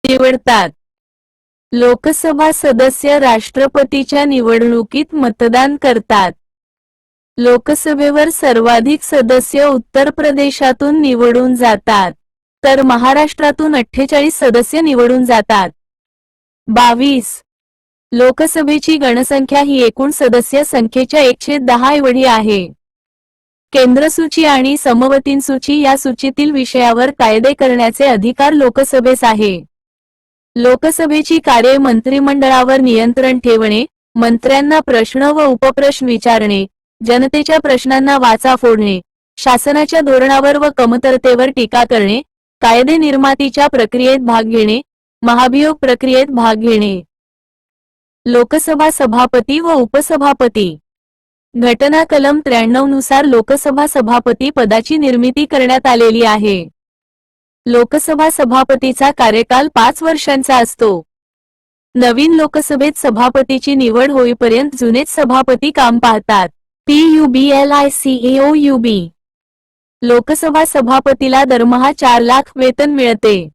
निवडतात। लोकसभा सदस्य राष्ट्रपतीच्या निवडणुकीत मतदान करतात। लोकसभेवर सर्वाधिक सदस्य उत्तर प्रदेशातून निवडून जातात, तर महाराष्ट्रातून 48 सदस्य निवडून जातात। 22. लोकसभेची गणसंख्या ही एकूण सदस्य संख्येच्या 110 एवढी आहे। केंद्रसूची आणि समवतींसूची या सूचीतील विषयावर कायदे करण्याचे अधिकार लोकसभेस आहे। लोकसभेची कार्ये मंत्रिमंडळावर नियंत्रण ठेवणे, मंत्र्यांना प्रश्न व उपप्रश्न विचारणे, जनतेच्या प्रश्नांना वाचा फोडणे, शासनाच्या धोरणावर व कमतरतेवर टीका करणे, कायदे निर्मितीच्या प्रक्रियेत भाग घेणे, महाभियोग प्रक्रियेत भाग घेणे। लोकसभा सभापती व उपसभापती। घटना कलम 93 नुसार लोकसभा सभापती पदाची निर्मिती करण्यात आलेली आहे। लोकसभा सभापतीचा कार्यकाल 5 वर्षांचा असतो। नवीन लोकसभेत सभापतीची निवड होईपर्यंत जुनेच सभापती काम पाहतात। PUBLICAOUB। लोकसभा सभापतीला दरमहा 4 लाख वेतन मिळते।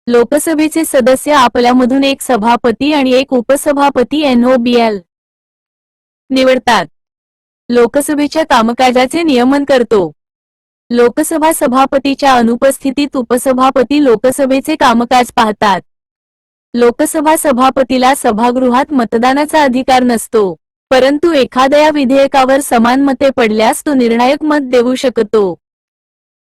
लोकसभेचे सदस्य आपल्यामधून एक सभापती आणि एक उपसभापती NOBL निवडतात। लोकसभेच्या कामकाजाचे नियमन करतो। लोकसभा सभापतीच्या अनुपस्थितीत उपसभापती लोकसभेचे कामकाज पाहतात। लोकसभा सभापतीला सभागृहात मतदानाचा अधिकार नसतो, परंतु एखाद्या विधेयकावर समान मते पडल्यास तो निर्णायक मत देऊ शकतो।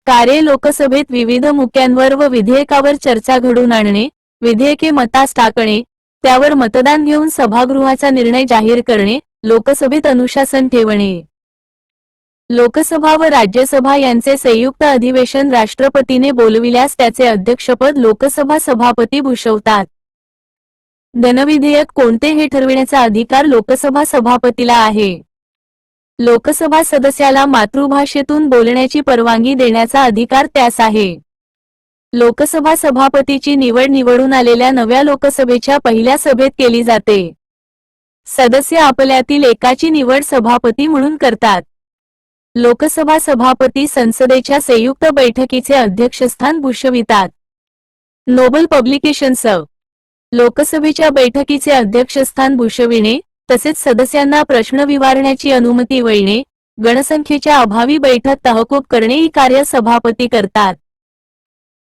कार्ये लोकसभेत विविध मुद्द्यांवर व विधेयकावर चर्चा घडवून आणणे, विधेयके मतास टाकणे, त्यावर मतदान घेऊन सभागृहाचा निर्णय जाहीर करणे, लोकसभेत अनुशासन ठेवणे। लोकसभा व राज्यसभा यांचे संयुक्त अधिवेशन राष्ट्रपतीने बोलविल्यास त्याचे अध्यक्षपद लोकसभा सभापती भूषवतात। धनविधेयक कोणते हे ठरविण्याचा अधिकार लोकसभा सभापतीला आहे। लोकसभा सदस्याला मातृभाषेतून बोलण्याची परवानगी देण्याचा अधिकार त्यास आहे। लोकसभा सभापतीची निवड निवडून आलेल्या नव्या लोकसभेच्या पहिल्या सभेत केली जाते। सदस्य आपल्यातील एकाची निवड सभापती म्हणून करतात। लोकसभा सभापती संसदेच्या संयुक्त बैठकीचे अध्यक्षस्थान भूषवितात। Nobel publications. लोकसभेच्या बैठकीचे अध्यक्षस्थान भूषविणे, तसेच सदस्यांना प्रश्न विचारण्याची अनुमती देणे, गणसंख्येच्या अभावी बैठक तहकूब करणे ही कार्य सभापती करतात।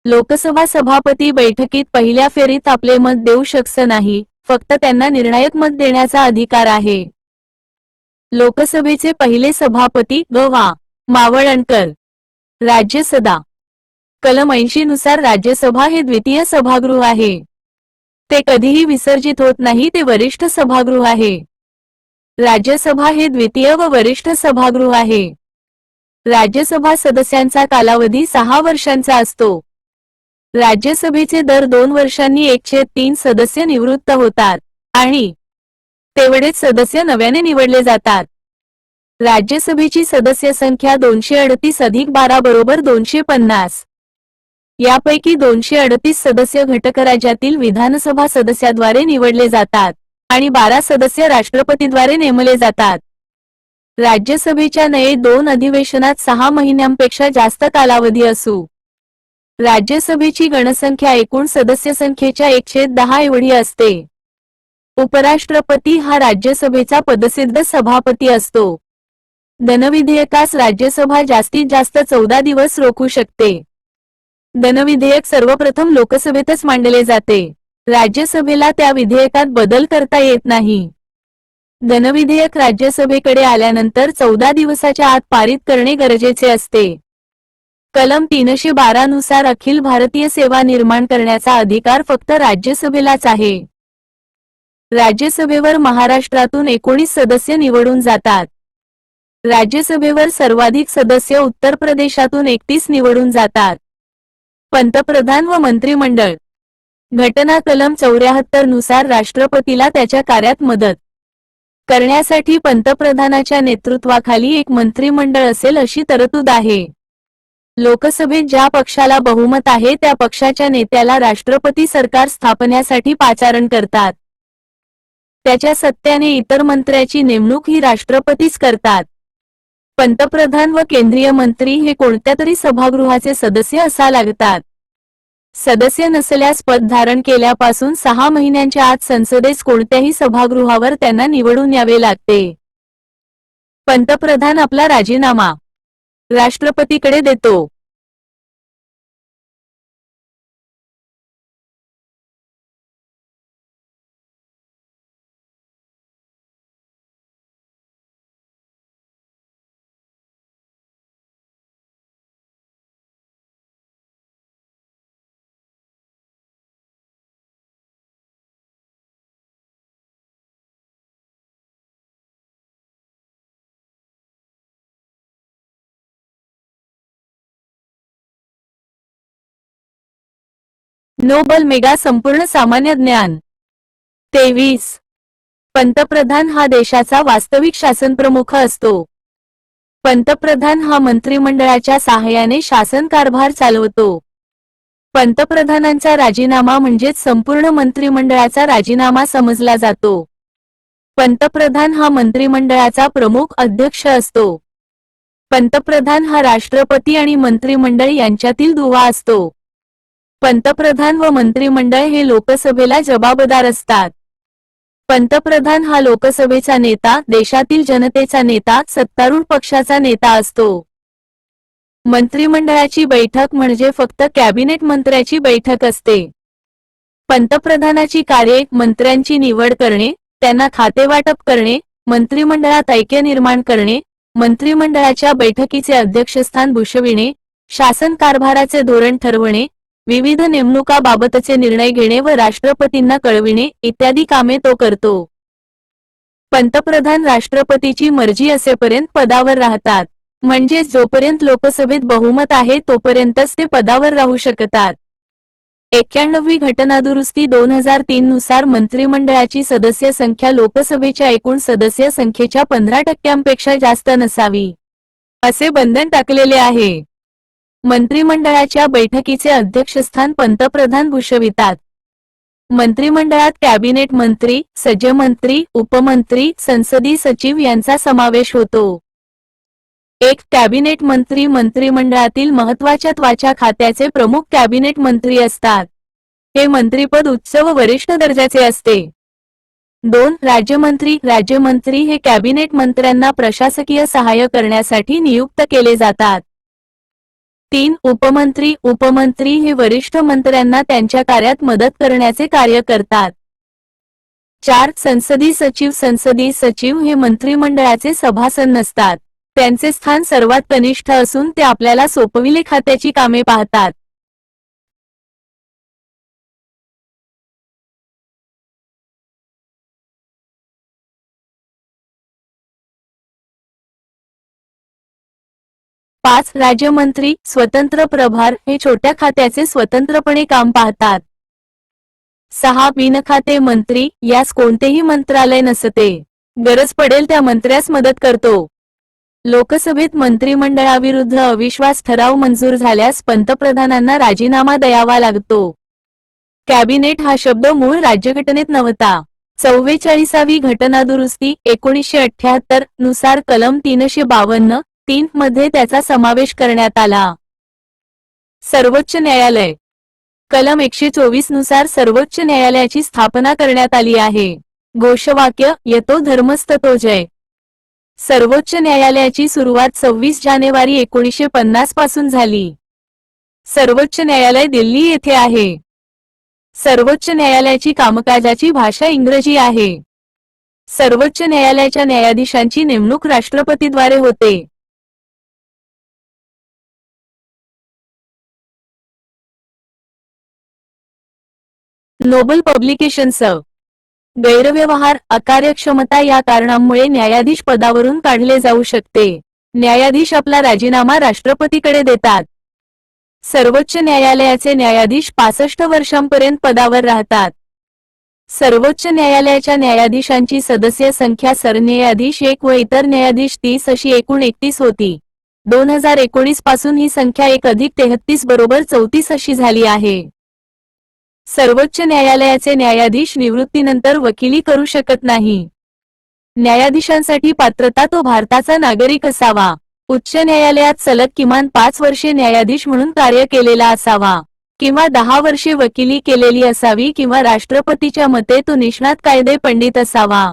लोकसभा सभापती बैठकीत पहिल्या फेरीत आपले मत देऊ शकत नाही, फक्त त्यांना निर्णायक मत देण्याचा अधिकार आहे। लोकसभेचे पहिले सभापती ग.वा. मावळणकर। राज्यसभा कलम 80 नुसार राज्यसभा हे द्वितीय सभागृह आहे। ते कधीही विसर्जित होत नाही, ते वरिष्ठ सभागृह आहे। राज्यसभा हे द्वितीय व वरिष्ठ सभागृह आहे। राज्यसभा सदस्यांचा कालावधी 6 वर्षांचा असतो। राज्यसभेचे दर 2 वर्षांनी 1/3 सदस्य निवृत्त होतात आणि तेवढेच सदस्य नव्याने निवडले जातात। राज्यसभेची सदस्य संख्या 238 अधिक 12 बरोबर 250। यापैकी 238 सदस्य घटकराज्यातील विधानसभा सदस्याद्वारे निवडले जातात आणि 12 सदस्य राष्ट्रपतीद्वारे नेमले जातात। राज्यसभेच्या नये 2 अधिवेशनात 6 महिन्यांपेक्षा जास्त कालावधी असू। राज्यसभेची गणसंख्या एकूण सदस्य संख्येच्या 110 एवढी असते। उपराष्ट्रपती हा राज्यसभेचा पदसिद्ध सभापती असतो। धनविधेयकास राज्यसभा जास्तीत जास्त 14 दिवस रोखू शकते। धनविधेयक सर्वप्रथम लोकसभेतच मांडले जाते। राज्यसभेला त्या विधेयकात बदल करता येत नाही। धनविधेयक राज्यसभेकडे आल्यानंतर 14 दिवसाच्या आत पारित करणे गरजेचे असते। कलम 312 नुसार अखिल भारतीय सेवा निर्माण करण्याचा अधिकार फक्त राज्यसभेलाच आहे। राज्यसभेवर महाराष्ट्रातून 19 सदस्य निवडून जातात। राज्यसभेवर सर्वाधिक सदस्य उत्तर प्रदेशातून 31 निवडून जातात। पंतप्रधान व मंत्रिमंडळ। घटना कलम 74 नुसार राष्ट्रपतीला त्याच्या कार्यात मदत करण्यासाठी पंतप्रधानाच्या नेतृत्वाखाली एक मंत्रिमंडळ असेल अशी तरतूद आहे। लोकसभेत ज्या पक्षाला बहुमत आहे त्या पक्षाच्या नेत्याला राष्ट्रपती सरकार स्थापनेसाठी पाचारण करतात। त्याच्या सत्त्याने इतर मंत्र्याची नेमणूक ही राष्ट्रपतीच करतात। पंतप्रधान व केंद्रीय मंत्री हे कोणत्यातरी सभागृहाचे सदस्य असा लागतात। सदस्य नसल्यास पद धारण केल्यापासून 6 महिन्यांच्या आत संसदेस कोणत्याही सभागृहावर त्यांना निवडून यावे लागते. पंतप्रधान आपला राजीनामा राष्ट्रपतीकडे देतो. नोबल मेगा संपूर्ण सामान्य ज्ञान 23. पंतप्रधान हा देशाचा वास्तविक शासनप्रमुख असतो. पंतप्रधान हा मंत्रिमंडळाच्या सहाय्याने शासन कारभार चालवतो. पंतप्रधानांचा राजीनामा म्हणजेच संपूर्ण मंत्रिमंडळाचा राजीनामा समजला जातो. पंतप्रधान हा मंत्रिमंडळाचा प्रमुख अध्यक्ष असतो. पंतप्रधान हा राष्ट्रपती आणि मंत्रिमंडळ यांच्यातील दुवा असतो. पंतप्रधान व मंत्रिमंडळ हे लोकसभेला जबाबदार असतात. पंतप्रधान हा लोकसभेचा नेता, देशातील जनतेचा नेता, सत्तारूढ पक्षाचा नेता असतो. मंत्रिमंडळाची बैठक म्हणजे फक्त कॅबिनेट मंत्र्याची बैठक असते. पंतप्रधानाची कार्ये मंत्र्यांची निवड करणे, त्यांना खातेवाटप करणे, मंत्रिमंडळात ऐक्य निर्माण करणे, मंत्रिमंडळाच्या बैठकीचे अध्यक्षस्थान भूषविणे, शासन कारभाराचे धोरण ठरवणे, विविध नेमणुकाबाबतचे निर्णय घेणे व राष्ट्रपतींना कळविणे इत्यादी कामे तो करतो. पंतप्रधान राष्ट्रपतीची मर्जी असेपर्यंत पदावर राहतात. म्हणजे जोपर्यंत लोकसभेत बहुमत आहे तोपर्यंतच ते पदावर राहू शकतात. 91वी घटनादुरुस्ती 2003 नुसार मंत्रिमंडळाची सदस्य संख्या लोकसभेच्या एकूण सदस्य संख्येच्या 15% जास्त नसावी, असे बंधन टाकलेले आहे. मंत्रिमंडळाच्या बैठकीचे अध्यक्षस्थान पंतप्रधान भूषवितात. मंत्रिमंडळात कॅबिनेट मंत्री, सज्जमंत्री, उपमंत्री, संसदीय सचिव यांचा समावेश होतो. एक कॅबिनेट मंत्री मंत्रिमंडळातील महत्त्वाच्या खात्याचे प्रमुख कॅबिनेट मंत्री असतात. हे मंत्रीपद उच्च व वरिष्ठ दर्जाचे असते. 2 राज्यमंत्री. राज्यमंत्री हे कॅबिनेट मंत्र्यांना प्रशासकीय सहाय्य करण्यासाठी नियुक्त केले जातात. 3 उपमंत्री. उपमंत्री हे वरिष्ठ मंत्र्यांना त्यांच्या कार्यात मदत करण्याचे कार्य करतात. 4 संसदीय सचिव. संसदीय सचिव हे मंत्रिमंडळाचे सभासद नसतात. त्यांचे स्थान सर्वात कनिष्ठ असून ते आपल्याला सोपविले खात्याची कामे पाहतात. पाच राज्यमंत्री. स्वतंत्र प्रभार हे छोट्या खात्याचे स्वतंत्रपणे काम पाहतात. 6 बिनखाते मंत्री. यास कोणतेही मंत्रालय नसते. गरज पडेल त्या मंत्र्यास मदत करतो. लोकसभेत मंत्रिमंडळाविरुद्ध अविश्वास ठराव मंजूर झाल्यास पंतप्रधानांना राजीनामा द्यावा लागतो. कॅबिनेट हा शब्द मूळ राज्यघटनेत नव्हता. 44वी घटनादुरुस्ती 1978 नुसार कलम 352(3) मध्ये त्याचा समावेश करण्यात आला. सर्वोच्च न्यायालय. कलम 124 नुसार सर्वोच्च न्यायालयाची स्थापना करण्यात आली आहे. घोषवाक्य यतो धर्मस्ततो जय. सर्वोच्च न्यायालयाची सुरुवात 26 जानेवारी 1950 पासून झाली. सर्वोच्च न्यायालय दिल्ली येथे आहे. सर्वोच्च न्यायालयाची कामकाजाची भाषा इंग्रजी आहे. सर्वोच्च न्यायालयाच्या न्यायाधीशांची नेमणूक राष्ट्रपतीद्वारे होते. Noble Publications. गैरव्यवहार, अकार्यक्षमता या कारणांमुळे न्यायाधीश पदावरून काढले जाऊ शकते. न्यायाधीश आपला राजीनामा राष्ट्रपतीकडे देतात. सर्वोच्च न्यायालयाचे न्यायाधीश 65 वर्षांपर्यंत पदावर राहतात. सर्वोच्च न्यायालयाच्या न्यायाधीशांची सदस्य संख्या सरन्यायाधीश 1 व इतर न्यायाधीश 30 अशी एकूण 31 होती. 2019 पासून ही संख्या 1+33 बरोबर 34 अशी झाली आहे. सर्वोच्च न्यायालयाचे न्यायाधीश निवृत्तीनंतर वकिली करू शकत नाही. न्यायाधीशांसाठी पात्रता तो भारताचा नागरिक असावा. उच्च न्यायालयात सलग किमान 5 वर्षे न्यायाधीश म्हणून कार्य केलेला असावा. किंवा 10 वर्षे वकिली केलेली असावी किंवा राष्ट्रपतीच्या मते तो निष्णात कायदे पंडित असावा।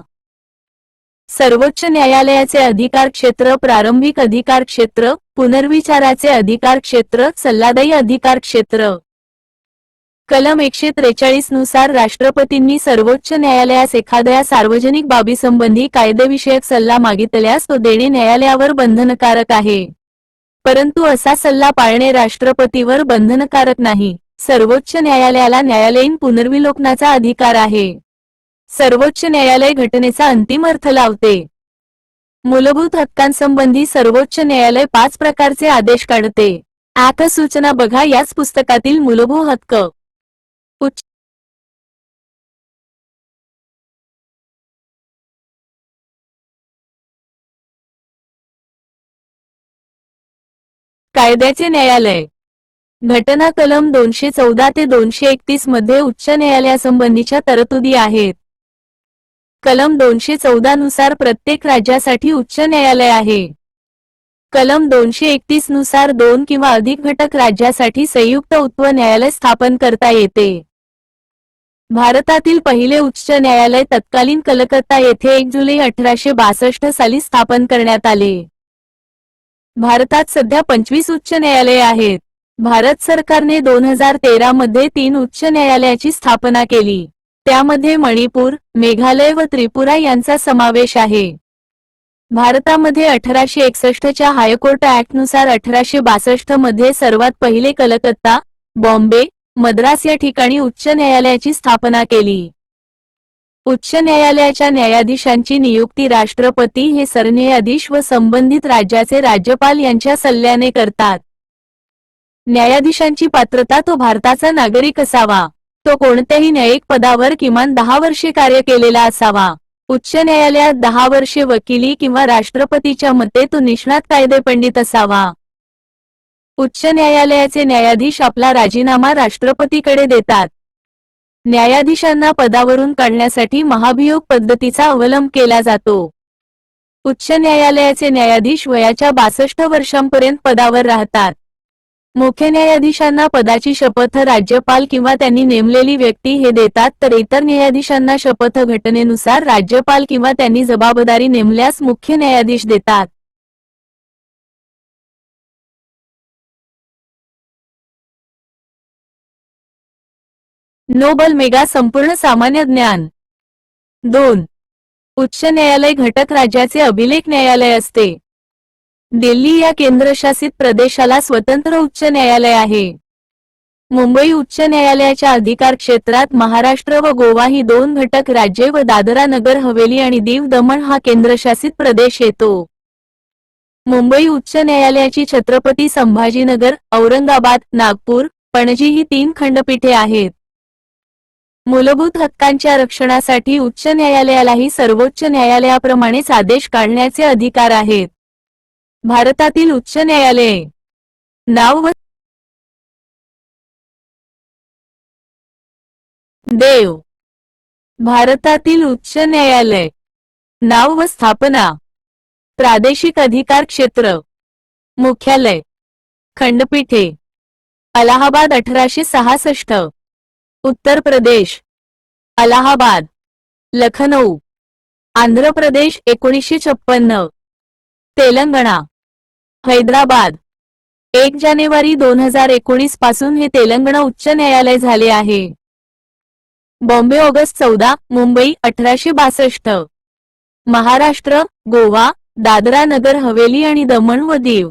सर्वोच्च न्यायालयाचे अधिकार क्षेत्र प्रारंभिक अधिकार क्षेत्र, पुनर्विचाराचे अधिकार क्षेत्र, सल्लादायी अधिकार क्षेत्र। कलम 143 नुसार राष्ट्रपतींनी सर्वोच्च न्यायालयास एखाद्या सार्वजनिक बाबीसंबंधी कायदेविषयक सल्ला मागितल्यास तो देणे न्यायालयावर बंधनकारक आहे, परंतु असा सल्ला पाळणे राष्ट्रपतीवर बंधनकारक नाही। सर्वोच्च न्यायालयाला न्यायालयीन पुनर्विलोकनाचा अधिकार आहे। सर्वोच्च न्यायालय घटनेचा अंतिम अर्थ लावते। मूलभूत हक्कांसंबंधी सर्वोच्च न्यायालय 5 प्रकारचे आदेश काढते। आता सूचना बघा याच पुस्तकातील मूलभूत हक्क। उच्च कायद्याचे न्यायालय। घटना कलम 214 ते 231 मध्ये उच्च न्यायालयासंबंधीच्या तरतुदी आहेत। कलम 214 नुसार प्रत्येक राज्यासाठी उच्च न्यायालय आहे। कलम 231 नुसार 2 किंवा अधिक घटक राज्यासाठी संयुक्त उच्च न्यायालय स्थापन करता येते। भारतातील पहिले उच्च न्यायालय तत्कालीन कलकत्ता येथे 1 जुलै 1862 साली स्थापन करण्यात आले। भारतात सध्या 25 उच्च न्यायालये आहेत। भारत सरकारने 2013 मध्ये 3 उच्च न्यायालयाची स्थापना केली। त्यामध्ये मणिपूर, मेघालय व त्रिपुरा यांचा समावेश आहे। भारतामध्ये 1861 च्या हायकोर्ट ॲक्टनुसार 1862 मध्ये सर्वात पहिले कलकत्ता, बॉम्बे, मद्रास या ठिकाणी उच्च न्यायालयाची स्थापना केली। उच्च न्यायालयाच्या न्यायाधीशांची नियुक्ती राष्ट्रपती हे सरन्यायाधीश व संबंधित राज्याचे राज्यपाल यांच्या सल्ल्याने करतात। न्यायाधीशांची पात्रता तो भारताचा नागरिक असावा। तो कोणत्याही न्यायिक पदावर किमान 10 वर्षे कार्य केलेला असावा। उच्च न्यायालयात 10 वर्षे वकिली किंवा राष्ट्रपतीच्या मते तो निष्णात कायदेपंडित असावा। उच्च न्यायालयाचे न्यायाधीश आपला राजीनामा राष्ट्रपतीकडे देतात। न्यायाधीशांना पदावरून काढण्यासाठी महाभियोग पद्धतीचा अवलंब केला जातो। उच्च न्यायालयाचे न्यायाधीश वयाच्या 62 वर्षांपर्यंत पदावर राहतात। मुख्य न्यायाधीशांना पदाची शपथ राज्यपाल किंवा त्यांनी नेमलेली व्यक्ती हे देतात, तर इतर न्यायाधीशांना शपथ घटनेनुसार राज्यपाल किंवा त्यांनी जबाबदारी नेमल्यास मुख्य न्यायाधीश देतात। नोबल मेगा संपूर्ण सामान्य ज्ञान। 2. उच्च न्यायालय घटक राज्याचे अभिलेख न्यायालय असते। दिल्ली या केंद्रशासित प्रदेशाला स्वतंत्र उच्च न्यायालय आहे। मुंबई उच्च न्यायालयाच्या अधिकार क्षेत्रात महाराष्ट्र व गोवा ही 2 घटक राज्ये व दादरा नगर हवेली आणि दीव दमण हा केंद्रशासित प्रदेश येतो। मुंबई उच्च न्यायालयाची छत्रपती संभाजीनगर, औरंगाबाद, नागपूर, पणजी ही 3 खंडपीठे आहेत। मूलभूत हक्कांच्या रक्षणासाठी उच्च न्यायालयालाही सर्वोच्च न्यायालयाप्रमाणेच आदेश काढण्याचे अधिकार आहेत। भारतातील उच्च न्यायालये। नाव व देव। भारतातील उच्च न्यायालय। नाव व स्थापना। प्रादेशिक अधिकार क्षेत्र। मुख्यालय। खंडपीठे। अलाहाबाद 1866। उत्तर प्रदेश। अलाहाबाद। लखनऊ। आंध्र प्रदेश 1956। तेलंगणा। हैदराबाद। 1 जानेवारी 2019 पासून हे तेलंगणा उच्च न्यायालय झाले आहे। बॉम्बे ऑगस्ट 14, मुंबई 1862। महाराष्ट्र, गोवा, दादरा नगर हवेली आणि दमण व दीव।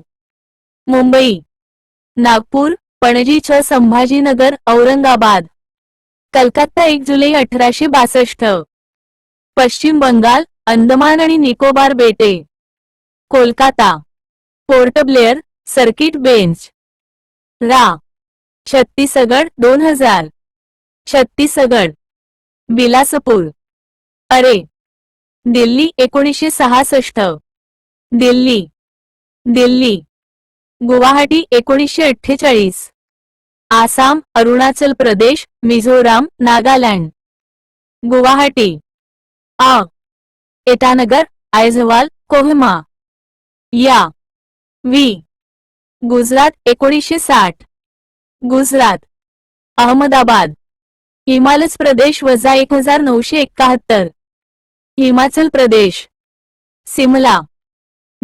मुंबई। नागपूर, पणजी छ संभाजीनगर, औरंगाबाद। कलकत्ता 1 जुलै 1862। पश्चिम बंगाल, अंदमान आणि निकोबार बेटे। Kolkata. Port Blair, circuit bench. रा। छत्तीसगड 2000। छत्तीसगड। बिलासपुर। अरे। दिल्ली 1966। दिल्ली। दिल्ली। गुवाहाटी 1948। आसाम, अरुणाचल प्रदेश, मिझोराम, नागालँड। गुवाहाटी। आ। इटानगर, आयझवाल, कोहिमा। या। वी। गुजरात 1960। गुजरात। अहमदाबाद. हिमाचल प्रदेश -1971. हिमाचल प्रदेश. सिमला.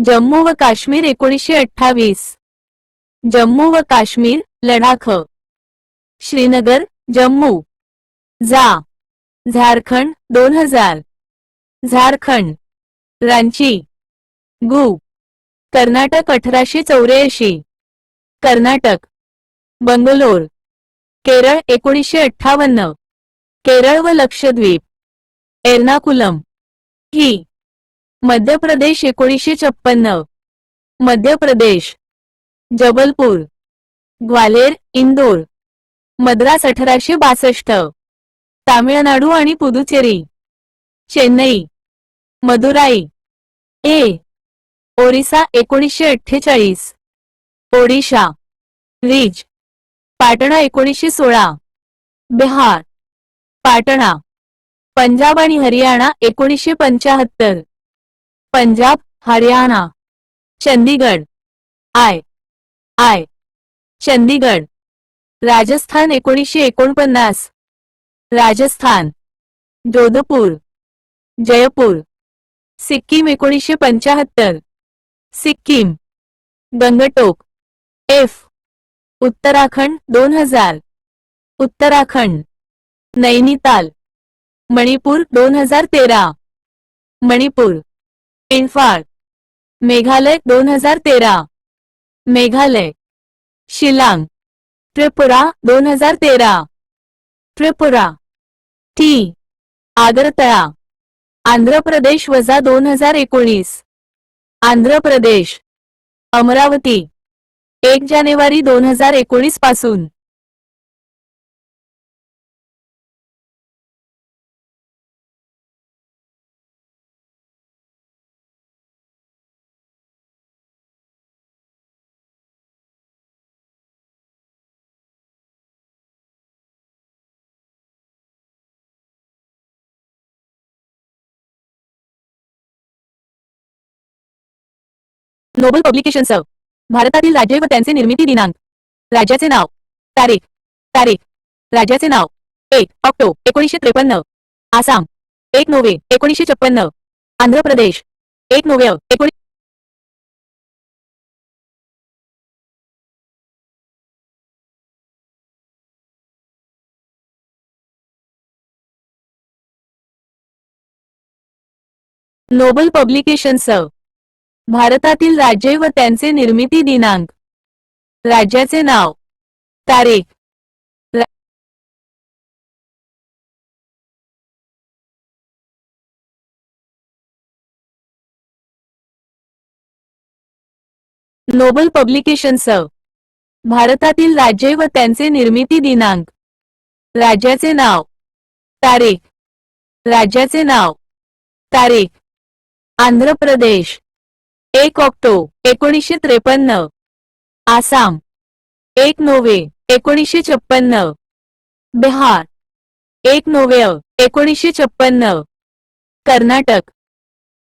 जम्मू व काश्मीर 1928. जम्मू व काश्मीर, लडाख. श्रीनगर, जम्मू. झारखंड 2000. झारखंड. रांची. गु. कर्नाटक 1884. कर्नाटक. बंगलोर. केरळ 1958. केरळ व लक्षद्वीप. एर्नाकुलम. ही. मध्य प्रदेश 1956. मध्य प्रदेश. जबलपूर. ग्वालेर, इंदोर. मद्रास 1862. तामिळनाडू आणि पुदुचेरी. चेन्नई. मदुराई. ओरिसा 1948. ओडिशा. रिज. पाटणा 1916. बिहार. पाटणा. पंजाब आणि हरियाणा 1975. पंजाब, हरियाणा. चंदीगड. आय. चंदीगड. राजस्थान 1949. राजस्थान. जोधपूर. जयपूर. सिक्कीम 1975. सिक्कीम. गंगटोक. उत्तराखंड 2000. उत्तराखंड. नैनीताल. मणिपूर 2013. मणिपूर. इम्फाळ. मेघालय 2013. मेघालय. शिलांग. त्रिपुरा 2013. त्रिपुरा. आगरतळा. आंध्र प्रदेश -2019. आंध्र प्रदेश. अमरावती. 1 जानेवारी 2019 पासून. Nobel Publications. भारतातील राज्य व त्यांचे निर्मिती दिनांक. राज्याचे नाव. तारीख. राज्याचे नाव. 1 ऑक्टोबर 1953. आसाम. 1 नोव्हेंबर 1956. आंध्र प्रदेश. 1 नोव्हेंबर 19. Nobel Publications. भारतातील राज्य व त्यांचे निर्मिती दिनांक. राज्याचे नाव. तारीख. Nobel Publications. भारतातील राज्य व त्यांचे निर्मिती दिनांक. राज्याचे नाव. तारीख. राज्याचे नाव. तारीख. आंध्र प्रदेश. 1 ऑक्टोबर 1953. आसाम. 1 नोव्हेंबर 1956. बिहार. 1 नोव्हेंबर 1956. कर्नाटक.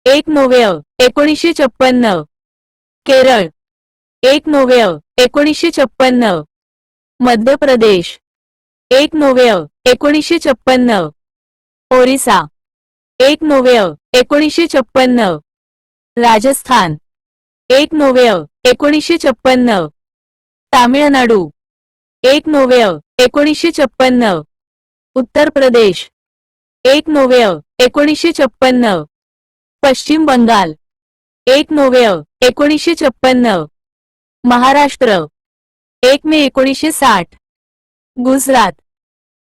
1 नोव्हेंबर 1956. केरळ. 1 नोव्हेंबर 1956. मध्य प्रदेश. 1 नोव्हेंबर 1956. ओरिसा. 1 नोव्हेंबर 1956. राजस्थान. 1 नोव्हेंबर 1956. तामिळनाडू. 1 नोव्हेंबर 1956. उत्तर प्रदेश. 1 नोव्हेंबर 1956. पश्चिम बंगाल. 1 नोव्हेंबर 1956. महाराष्ट्र. 1 मे 1960. गुजरात.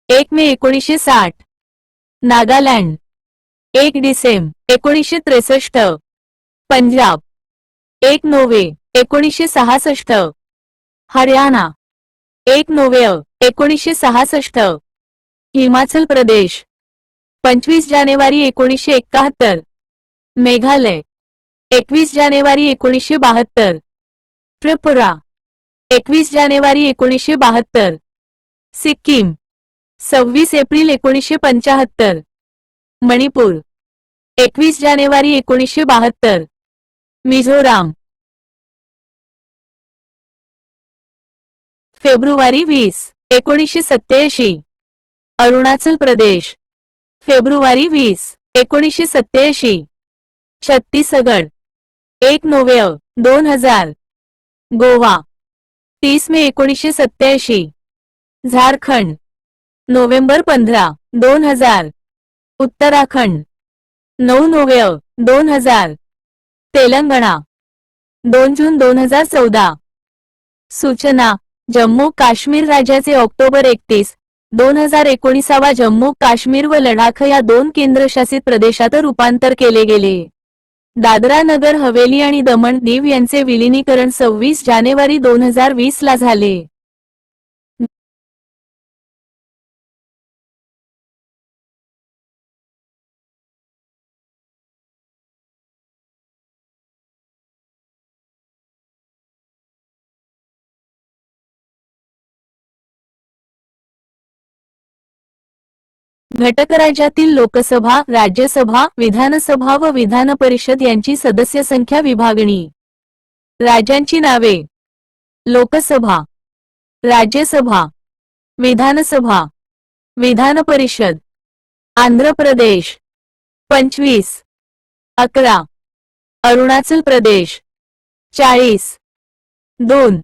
1 मे 1960. नागालँड. 1 डिसेंबर 1963. पंजाब. 1 नोव्हेंबर 1966. हरियाणा. 1 नोव्हेंबर 1966. हिमाचल प्रदेश. 25 जानेवारी 1971. मेघालय. 21 जानेवारी 1972. त्रिपुरा. 21 जानेवारी 1972. सिक्कीम. 26 एप्रिल 1975. मणिपूर. 21 जानेवारी 1972. Mizoram. February 20. 1987 Arunachal Pradesh February 20 1987 Chhattisgarh 1 November 2000 Goa 30 मे 1987 झारखंड नोव्हेंबर 15 2000 उत्तराखंड 9 नोव्हेंबर 2000 तेलंगणा 2 जून 2014 सूचना जम्मू काश्मीर राज्याचे ऑक्टोबर 31, 2019 जम्मू काश्मीर व लडाख या 2 केंद्रशासित प्रदेशात रूपांतर केले गेले. दादरा नगर हवेली आणि दमण दीव यांचे विलीनीकरण 26 जानेवारी 2020 ला झाले. घटक राज्यातील लोकसभा, राज्यसभा, विधानसभा व विधान परिषद यांची सदस्य संख्या विभागणी. राज्यांची नावे: लोकसभा, राज्यसभा, विधानसभा, विधान परिषद. आंध्र प्रदेश 25, 11. अरुणाचल प्रदेश 40, 2.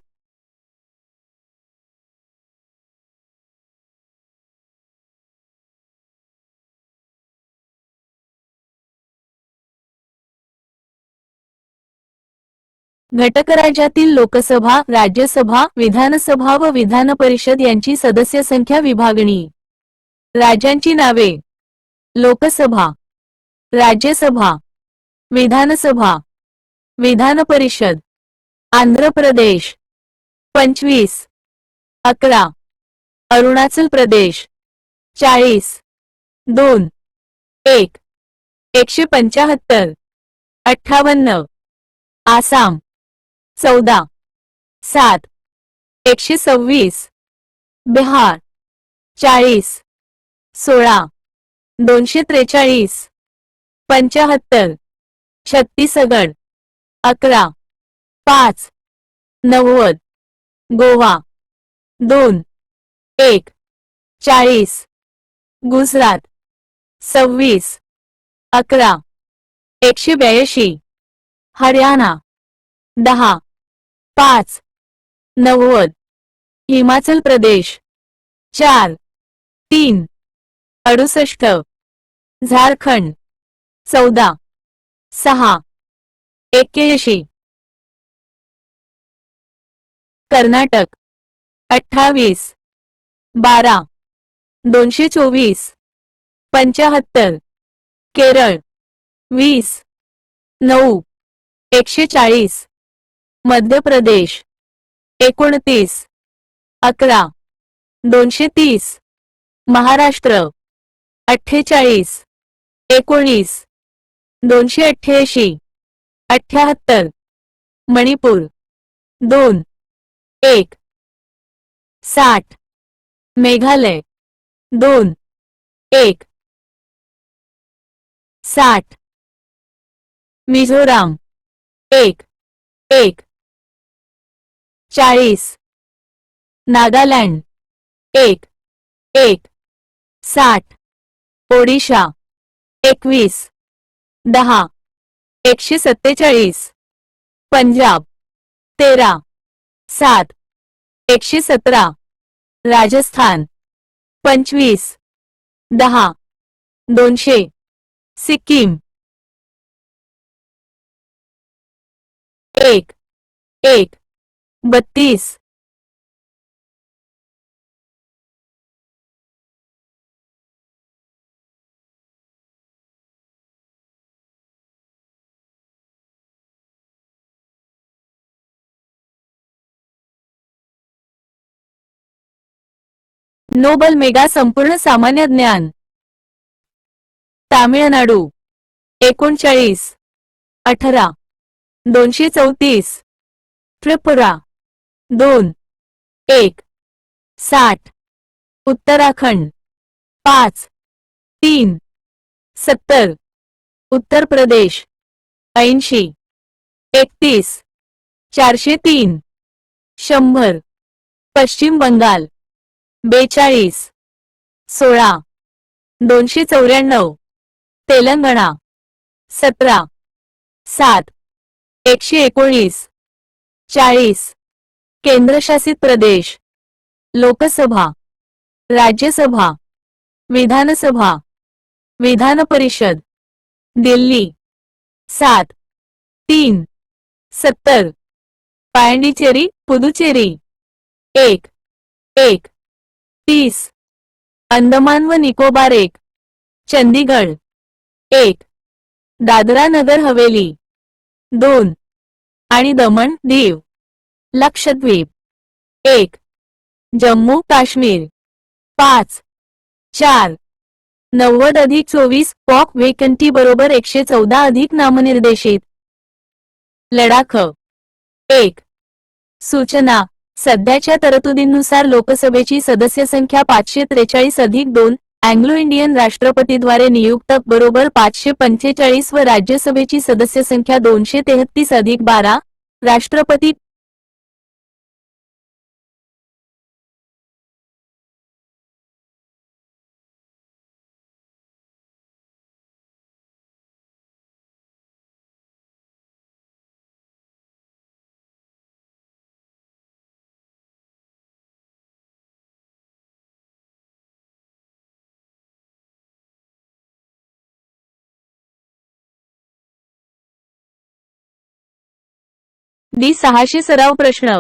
घटक राज्यातील लोकसभा, राज्यसभा, विधानसभा व विधान परिषद यांची सदस्य संख्या विभागणी. राज्यांची नावे: लोकसभा, राज्यसभा, विधानसभा, विधान परिषद. आंध्र प्रदेश 25, 11. अरुणाचल प्रदेश 40, 2. 1. 175, 58. आसाम 14, 7. 126. बिहार 40, 16. 243, 75. छत्तीसगड 11, 5. 90. गोवा 2, 1. 40. गुजरात 26, 11. 182. हरियाणा 10, 5. 90. हिमाचल प्रदेश 4, 3. 68. झारखंड 14, 6. 81. कर्नाटक 28, 12. 224, 75. केरळ 20, 9. 140. मध्य प्रदेश 29, 11. 230. महाराष्ट्र 48, 19. 288, 78. मणिपूर 2, 1. 60. मेघालय 2, 1. 60. मिझोराम 1, 1. 40. नागालँड 1, 1. 60. ओडिशा 21, 10. 147. पंजाब 13, 7. 117. राजस्थान 25, 10. 200. सिक्कीम 1, 1. 32. नोबल मेगा संपूर्ण सामान्य ज्ञान. तामिळनाडू 39, 18. 234. त्रिपुरा 2, 1. 60. उत्तराखंड 5, 3. 70. उत्तर प्रदेश 80, 31. 403. 100. पश्चिम बंगाल 42, 16, 294, तेलंगणा 17, 7, 119, 40, केंद्रशासित प्रदेश, लोकसभा, राज्यसभा, विधानसभा, विधान परिषद, दिल्ली 7, 3, 70, पांडिचेरी, पुदुचेरी 1, 1, 30, अंदमान व निकोबार 1, चंदीगड 1, दादरा नगर हवेली 2 आणि दमण दीव लक्षद्वीप 1, जम्मू काश्मीर 5, 4, 90 अधिक 24 पॉक वेकंटी बरोबर 114 अधिक नामनिर्देशित. लडाख 1. सूचना सध्याच्या तरतुदींनुसार लोकसभेची सदस्य संख्या 543 अधिक 2 अँग्लो इंडियन राष्ट्रपतीद्वारे नियुक्त बरोबर 545 व राज्यसभेची सदस्य संख्या 233 अधिक 12 राष्ट्रपती. डी 600 सराव प्रश्न.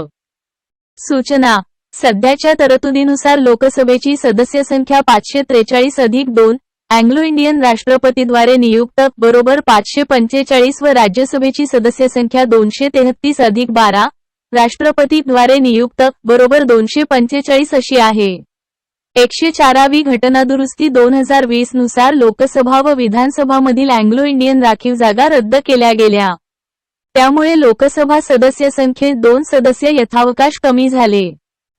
सूचना सध्याच्या तरतुदीनुसार लोकसभेची सदस्य संख्या 543 अधिक 2 अँग्लो इंडियन राष्ट्रपतीद्वारे नियुक्त बरोबर 545 व राज्यसभेची सदस्य संख्या 233 अधिक 12 राष्ट्रपतीद्वारे नियुक्त बरोबर 245 अशी आहे. 104वी घटनादुरुस्ती 2020 नुसार लोकसभा व विधानसभामधील अँग्लो इंडियन राखीव जागा रद्द केल्या गेल्या. त्यामुळे लोकसभा सदस्य संख्येत 2 सदस्य यथावकाश कमी झाले.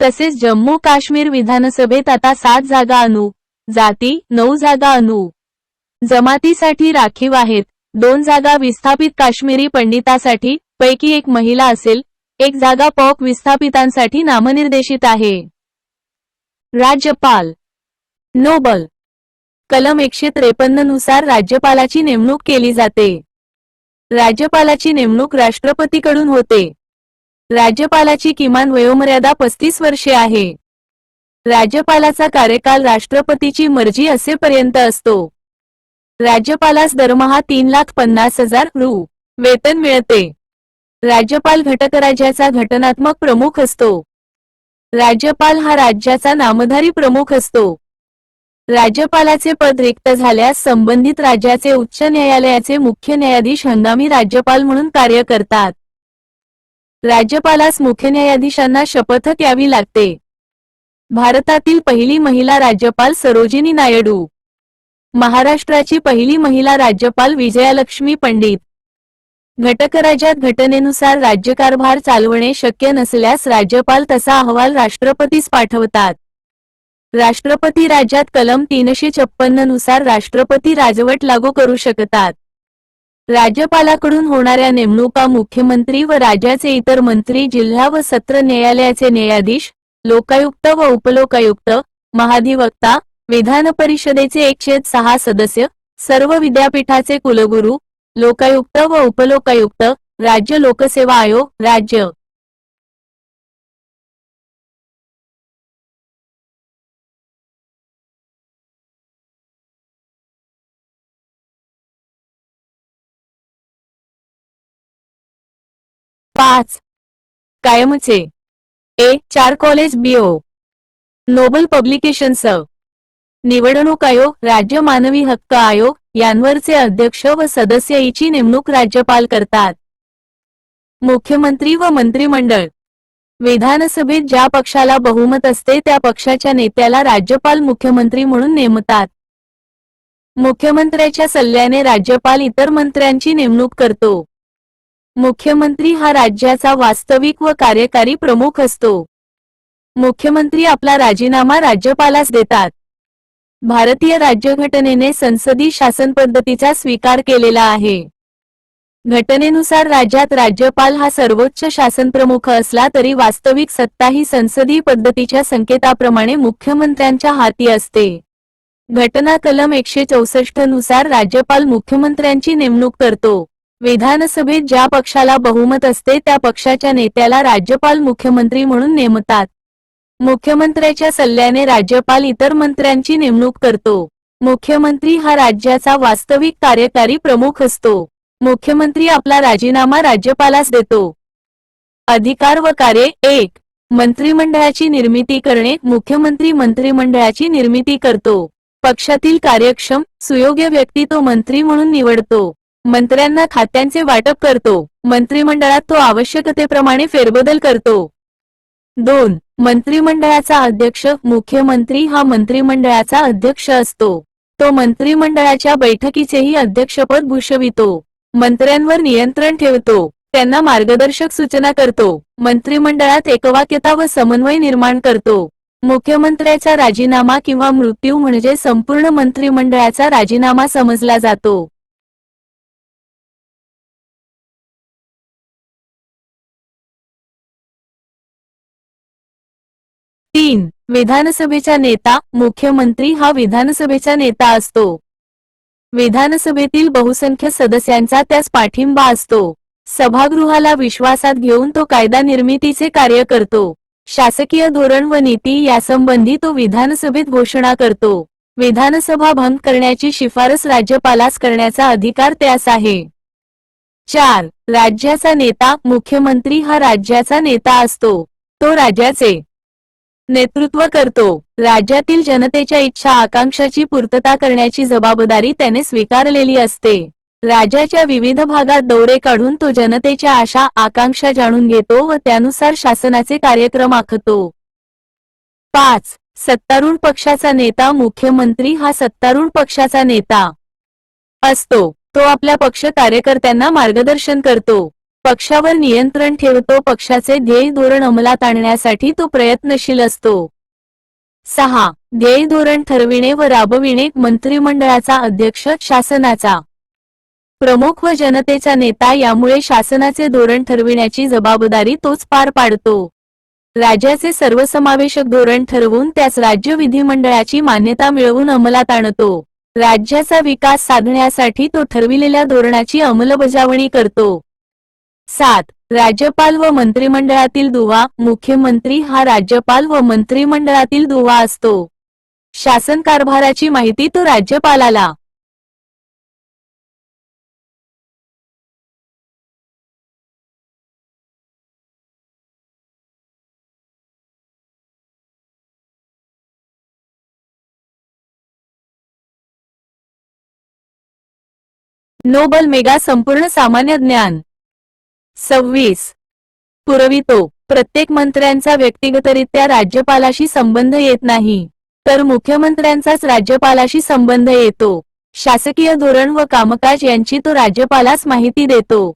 तसेच जम्मू काश्मीर विधानसभेत आता 7 जागा अनु जाती 9 जागा अनु जमातीसाठी राखीव आहेत. 2 जागा विस्थापित काश्मीरी पंडितासाठी पैकी 1 महिला असेल. 1 जागा पॉक विस्थापितांसाठी नामनिर्देशित आहे. राज्यपाल नोबल कलम 153 नुसार राज्यपालाची नेमणूक केली जाते. राज्यपालाची नेमणूक राष्ट्रपतीकडून होते. राज्यपालाची किमान वयोमर्यादा 35 वर्षे आहे. राज्यपालाचा कार्यकाल राष्ट्रपतीची मर्जी असेपर्यंत असतो. राज्यपालास दरमहा 3,50,000 रु. वेतन मिळते. राज्यपाल घटकराज्याचा घटनात्मक प्रमुख असतो. राज्यपाल हा राज्याचा नामधारी प्रमुख असतो. राज्यपालाचे पद रिक्त झाल्यास संबंधित राज्याचे उच्च न्यायालयाचे मुख्य न्यायाधीश हंगामी राज्यपाल म्हणून कार्य करतात. राज्यपालास मुख्य न्यायाधीशांना शपथ घ्यावी लागते. भारतातील पहिली महिला राज्यपाल सरोजिनी नायडू. महाराष्ट्राची पहिली महिला राज्यपाल विजयालक्ष्मी पंडित. घटकराज्यात घटनेनुसार राज्यकारभार चालवणे शक्य नसल्यास राज्यपाल तसा अहवाल राष्ट्रपतीस पाठवतात. राष्ट्रपती राज्यात कलम 356 नुसार राष्ट्रपती राजवट लागू करू शकतात. राज्यपालाकडून होणाऱ्या नेमणुका मुख्यमंत्री व राज्याचे इतर मंत्री, जिल्हा व सत्र न्यायालयाचे न्यायाधीश, लोकायुक्त व उपलोकायुक्त, महाधिवक्ता, विधान परिषदेचे 1/6 सदस्य, सर्व विद्यापीठाचे कुलगुरू, लोकायुक्त व उपलोकायुक्त, राज्य लोकसेवा आयोग, राज्य पाच कायमचे 4 कॉलेज बीओ नोबल पब्लिकेशन्स निवडणूक आयोग, राज्य मानवी हक्क आयोग यांवरचे अध्यक्ष व सदस्य ची नेमणूक राज्यपाल करतात. मुख्यमंत्री व मंत्रिमंडळ विधानसभेत ज्या पक्षाला बहुमत असते त्या पक्षाच्या नेत्याला राज्यपाल मुख्यमंत्री म्हणून नेमतात. मुख्यमंत्र्याच्या सल्ल्याने राज्यपाल इतर मंत्र्यांची नेमणूक करतो. मुख्यमंत्री हा राज्याचा वास्तविक व कार्यकारी प्रमुख असतो. मुख्यमंत्री आपला राजीनामा राज्यपालास देतात. भारतीय राज्यघटनेने संसदी शासन पद्धतीचा स्वीकार केलेला आहे. घटनेनुसार राज्यात राज्यपाल हा सर्वोच्च शासनप्रमुख असला तरी वास्तविक सत्ता ही संसदीय पद्धतीच्या संकेताप्रमाणे मुख्यमंत्र्यांच्या हाती असते. घटना कलम 164 नुसार राज्यपाल मुख्यमंत्र्यांची नेमणूक करतो. विधानसभेत ज्या पक्षाला बहुमत असते त्या पक्षाच्या नेत्याला राज्यपाल मुख्यमंत्री म्हणून नेमतात. मुख्यमंत्र्याच्या सल्ल्याने राज्यपाल इतर मंत्र्यांची नेमणूक करतो. मुख्यमंत्री हा राज्याचा वास्तविक कार्यकारी प्रमुख असतो. मुख्यमंत्री आपला राजीनामा राज्यपालास देतो. अधिकार व कार्ये 1. मंत्रिमंडळाची निर्मिती करणे. मुख्यमंत्री मंत्रिमंडळाची निर्मिती करतो. पक्षातील कार्यक्षम, सुयोग्य व्यक्ती तो मंत्री म्हणून निवडतो. मंत्र्यांना खात्यांचे वाटप करतो. मंत्रिमंडळात तो आवश्यकतेप्रमाणे फेरबदल करतो. 2. मंत्रिमंडळाचा अध्यक्ष. मुख्यमंत्री हा मंत्रिमंडळाचा अध्यक्ष असतो. तो मंत्रिमंडळाच्या बैठकीचेही अध्यक्षपद भूषवितो. मंत्र्यांवर नियंत्रण ठेवतो. त्यांना मार्गदर्शक सूचना करतो. मंत्रिमंडळात एकवाक्यता व समन्वय निर्माण करतो. मुख्यमंत्र्याचा राजीनामा किंवा मृत्यू म्हणजे संपूर्ण मंत्रिमंडळाचा राजीनामा समजला जातो. 3. विधानसभेचा नेता. मुख्यमंत्री हा विधानसभेचा नेता असतो. विधानसभेतील बहुसंख्य सदस्यांचा त्यास पाठिंबा असतो. सभागृहाला विश्वासात घेऊन तो कायदा निर्मितीचे कार्य करतो. शासकीय धोरण व नीती यासंबंधी तो विधानसभेत घोषणा करतो. विधानसभा भंग करण्याची शिफारस राज्यपालास करण्याचा अधिकार त्यास आहे. 4. राज्याचा नेता. मुख्यमंत्री हा राज्याचा नेता असतो. तो राज्याचे नेतृत्व करतो. राज्यातील जनतेच्या इच्छा आकांक्षाची पूर्तता करण्याची जबाबदारी त्याने स्वीकारलेली असते. राज्याच्या विविध भागात दौरे काढून तो जनतेच्या आशा आकांक्षा जाणून घेतो व त्यानुसार शासनाचे कार्यक्रम आखतो. 5. सत्तारूढ पक्षाचा नेता. मुख्यमंत्री हा सत्तारूढ पक्षाचा नेता असतो. तो आपल्या पक्ष कार्यकर्त्यांना मार्गदर्शन करतो. पक्षावर नियंत्रण ठेवतो. पक्षाचे ध्येय धोरण अंमलात आणण्यासाठी तो प्रयत्नशील असतो. 6. ध्येय धोरण ठरविणे व राबविणे. मंत्रिमंडळाचा अध्यक्ष शासनाचा प्रमुख व जनतेचा नेता, यामुळे शासनाचे धोरण ठरविण्याची जबाबदारी तोच पार पाडतो. राज्याचे सर्वसमावेशक धोरण ठरवून त्यास राज्य विधिमंडळाची मान्यता मिळवून अंमलात आणतो. राज्याचा विकास साधण्यासाठी तो ठरविलेल्या धोरणाची अंमलबजावणी करतो. 7. राज्यपाल व मंत्रिमंडळातील दुवा. मुख्यमंत्री हा राज्यपाल व मंत्रिमंडळातील दुवा असतो. शासन कारभाराची माहिती तो राज्यपालाला नोबल मेगा संपूर्ण सामान्य ज्ञान 26 पुरवितो. प्रत्येक मंत्र्यांचा व्यक्तिगतरित्या राज्यपालाशी संबंध येत नाही, तर मुख्यमंत्र्यांचाच राज्यपालाशी संबंध येतो. शासकीय धोरण व कामकाज यांची तो राज्यपालास माहिती देतो.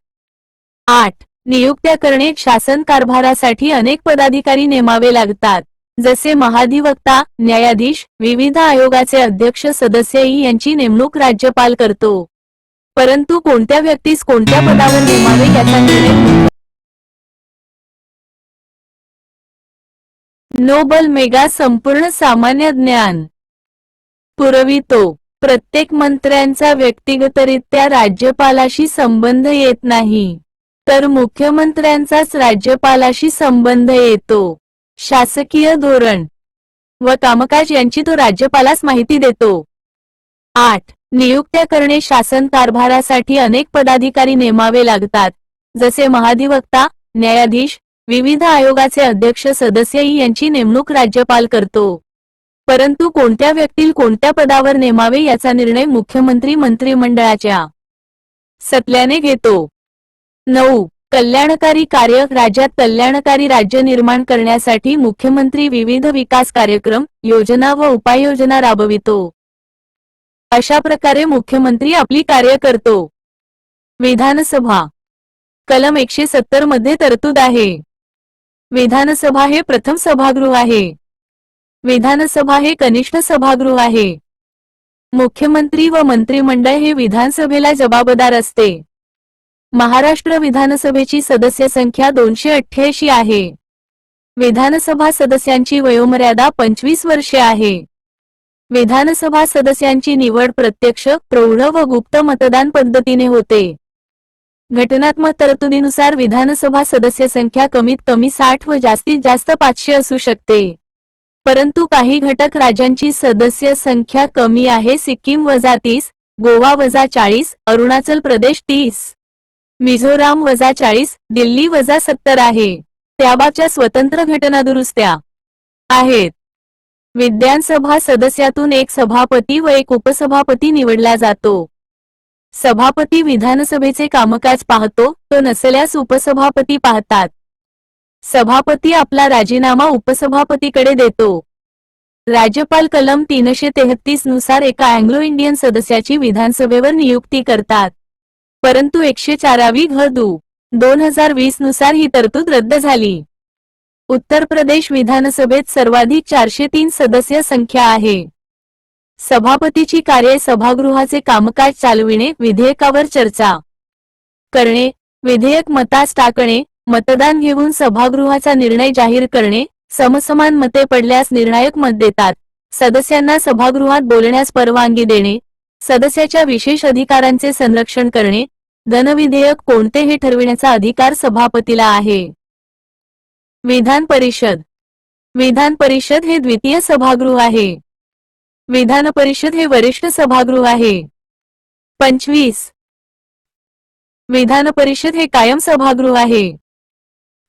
8. नियुक्त्या करणे. शासन कारभारासाठी अनेक पदाधिकारी नेमावे लागतात, जसे महाधिवक्ता, न्यायाधीश, विविध आयोगाचे अध्यक्ष, सदस्य यांची नेमणूक राज्यपाल करतो. परंतु कोणत्या व्यक्तीस कोणत्या पदावर नेमावे याचा निर्णय नोबल मेगा संपूर्ण सामान्य ज्ञान पुरवितो. प्रत्येक मंत्र्यांचा व्यक्तिगतरित्या राज्यपालाशी संबंध येत नाही, तर मुख्यमंत्र्यांचाच राज्यपालाशी संबंध येतो. शासकीय धोरण व कामकाज यांची तो राज्यपालास माहिती देतो. 8. नियुक्त्या करणे. शासन कारभारासाठी अनेक पदाधिकारी नेमावे लागतात, जसे महाधिवक्ता, न्यायाधीश, विविध आयोगाचे अध्यक्ष, सदस्य यांची नेमणूक राज्यपाल करतो. परंतु कोणत्या व्यक्तीला कोणत्या पदावर नेमावे याचा निर्णय मुख्यमंत्री मंत्रिमंडळाच्या सल्ल्याने घेतो. 9. कल्याणकारी कार्य. राज्यात कल्याणकारी राज्य निर्माण करण्यासाठी मुख्यमंत्री विविध विकास कार्यक्रम, योजना व उपाययोजना राबवितो. अशा प्रकारे मुख्यमंत्री आपली कार्य करतो. विधानसभा कलम 170 मध्ये तरतूद आहे. विधानसभा हे प्रथम सभागृह आहे. विधानसभा हे कनिष्ठ सभागृह आहे. मुख्यमंत्री व मंत्रिमंडळ हे विधानसभेला जबाबदार असते. महाराष्ट्र विधानसभेची सदस्य संख्या 288 आहे. विधानसभा सदस्यांची वयोमर्यादा 25 वर्षे आहे. विधानसभा सदस्यांची निवड प्रत्यक्ष, प्रौढ व गुप्त मतदान पद्धतीने होते. घटनात्मक तरतुदीनुसार विधानसभा सदस्य संख्या कमीत कमी 60 व जास्तीत जास्त 500 असू शकते. परंतु काही घटक राज्यांची सदस्य संख्या कमी आहे. सिक्कीम -30, गोवा -40, अरुणाचल प्रदेश 30, मिझोराम -40, दिल्ली -70 आहे. त्याबाबतच्या स्वतंत्र घटनादुरुस्त्या आहेत. विधानसभा सदस्यातून एक सभापती व एक उपसभापती निवडला जातो. सभापती विधानसभेचे कामकाज पाहतो, तो नसल्यास उपसभापती पाहतात. सभापती आपला राजीनामा उपसभापतीकडे देतो. राज्यपाल कलम 333 नुसार एका अँग्लो इंडियन सदस्याची विधानसभेवर नियुक्ती करतात. परंतु 104वी घ. 2020 नुसार ही तरतूद रद्द झाली. उत्तर प्रदेश विधानसभेत सर्वाधिक 403 सदस्य संख्या आहे. सभापतीची कार्ये सभागृहाचे कामकाज चालविणे, विधेयकावर चर्चा करणे, विधेयक मतास टाकणे, मतदान घेऊन सभागृहाचा निर्णय जाहीर करणे, समसमान मते पडल्यास निर्णायक मत देतात, सदस्यांना सभागृहात बोलण्यास परवानगी देणे, सदस्याच्या विशेष अधिकारांचे संरक्षण करणे, धनविधेयक कोणते हे ठरविण्याचा अधिकार सभापतीला आहे. विधान परिषद. विधान परिषद हे द्वितीय सभागृह आहे. विधान परिषद हे वरिष्ठ सभागृह आहे. 25. विधान परिषद हे कायम सभागृह आहे.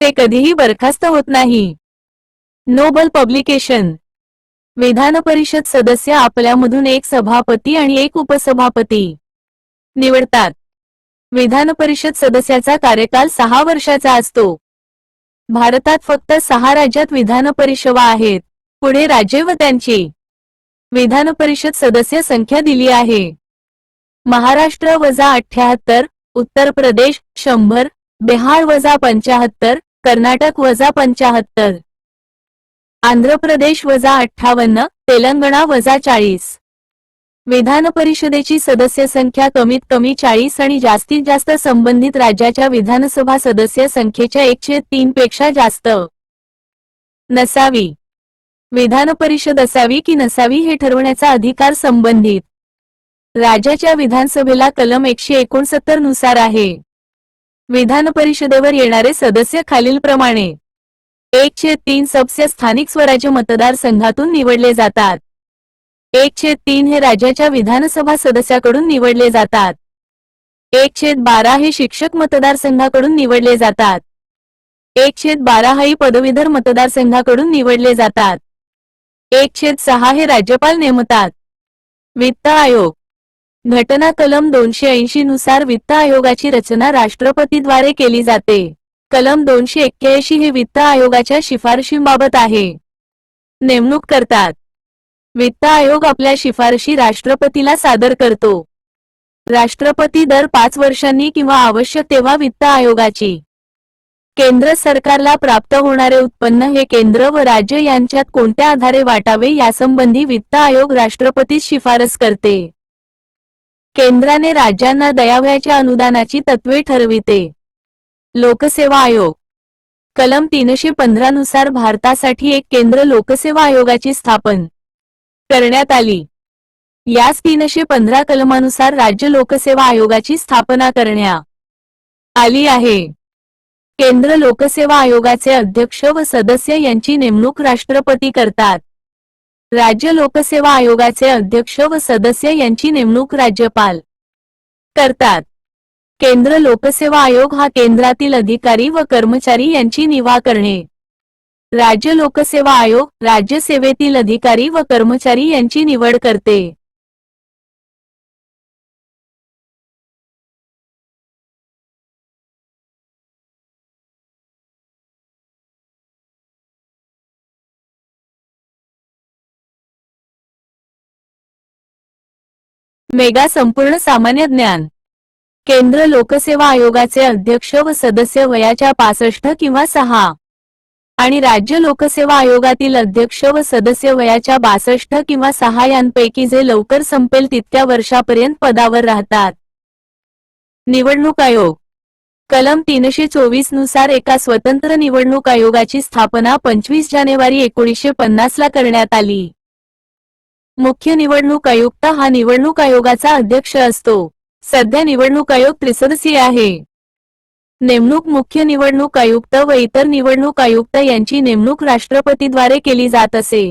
ते कधीही बरखास्त होत नाही. Nobel Publication. विधान परिषद सदस्य आपल्यामधून एक सभापती आणि एक उपसभापती निवडतात. विधान परिषद सदस्याचा कार्यकाल 6 वर्षाचा असतो. भारतात फक्त 6 राज्यात विधान परिषद आहेत. पुढे राज्ये व त्यांची विधान परिषद सदस्य संख्या दिली आहे. महाराष्ट्र -78, उत्तर प्रदेश 100, बिहार -75, कर्नाटक -75, आंध्र प्रदेश -58, तेलंगणा -40. विधान परिषदेची सदस्य संख्या कमीत कमी 40 आणि जास्तीत जास्त संबंधित राज्याच्या विधानसभा सदस्य संख्येच्या 103 पेक्षा जास्त नसावी. विधान परिषद असावी की नसावी हे ठरवण्याचा अधिकार संबंधित राज्याच्या विधानसभेला कलम 169 नुसार आहे. विधान परिषदेवर येणारे सदस्य खालीलप्रमाणे: 1/3 सदस्य स्थानिक स्वराज्य मतदारसंघातून निवडले जातात. 1/3 हे राज्याच्या विधानसभा सदस्याकडून निवडले जातात. 1/12 हे शिक्षक मतदारसंघाकडून निवडले जातात. 1/12 हे पदवीधर मतदारसंघाकडून निवडले जातात. 1/6 हे राज्यपाल नेमतात. वित्त आयोग. घटना कलम 280 नुसार वित्त आयोगाची रचना राष्ट्रपतीद्वारे केली जाते. कलम 281 हे वित्त आयोगाच्या शिफारशींबाबत आहे. नेमणूक करतात. वित्त आयोग आपल्या शिफारशी राष्ट्रपतीला सादर करतो. राष्ट्रपती दर 5 वर्षांनी किंवा आवश्यक तेव्हा वित्त आयोगाची केंद्र सरकारला प्राप्त होणारे उत्पन्न हे केंद्र व राज्य यांच्यात कोणत्या आधारे वाटावे यासंबंधी वित्त आयोग राष्ट्रपतीस शिफारस करते. केंद्राने राज्यांना द्यावयाच्या अनुदानाची तत्त्वे ठरविते. लोकसेवा आयोग. कलम 315 नुसार भारतासाठी एक केंद्र लोकसेवा आयोगाची स्थापन करण्यात आली. याच 315 कलमानुसार राज्य लोकसेवा आयोगाची स्थापना करण्यात आली आहे. केंद्र लोकसेवा आयोगाचे अध्यक्ष व सदस्य यांची नेमणूक राष्ट्रपती करतात. राज्य लोकसेवा आयोगाचे अध्यक्ष व सदस्य यांची नेमणूक राज्यपाल करतात. केंद्र लोकसेवा आयोग हा केंद्रातील अधिकारी व कर्मचारी यांची निवड करणे. राज्य लोकसेवा आयोग राज्य सेवेतील अधिकारी व कर्मचारी यांची निवड करते. मेगा संपूर्ण सामान्य ज्ञान. केंद्र लोकसेवा आयोगाचे अध्यक्ष व सदस्य वयाच्या 65 किंवा 6 आणि राज्य लोकसेवा आयोगातील अध्यक्ष व सदस्य वयाच्या 62 किंवा 6 यांपैकी जे लवकर संपेल तितक्या वर्षापर्यंत पदावर राहतात. निवडणूक आयोग. कलम 324 नुसार एका स्वतंत्र निवडणूक आयोगाची स्थापना 25 जानेवारी 1950 ला करण्यात आली. मुख्य निवडणूक आयुक्त हा निवडणूक आयोगाचा अध्यक्ष असतो. सध्या निवडणूक आयोग त्रिसदस्यीय आहे. नेमणूक मुख्य निवडणूक आयुक्त व इतर निवडणूक आयुक्त यांची नेमणूक राष्ट्रपतीद्वारे केली जात असे.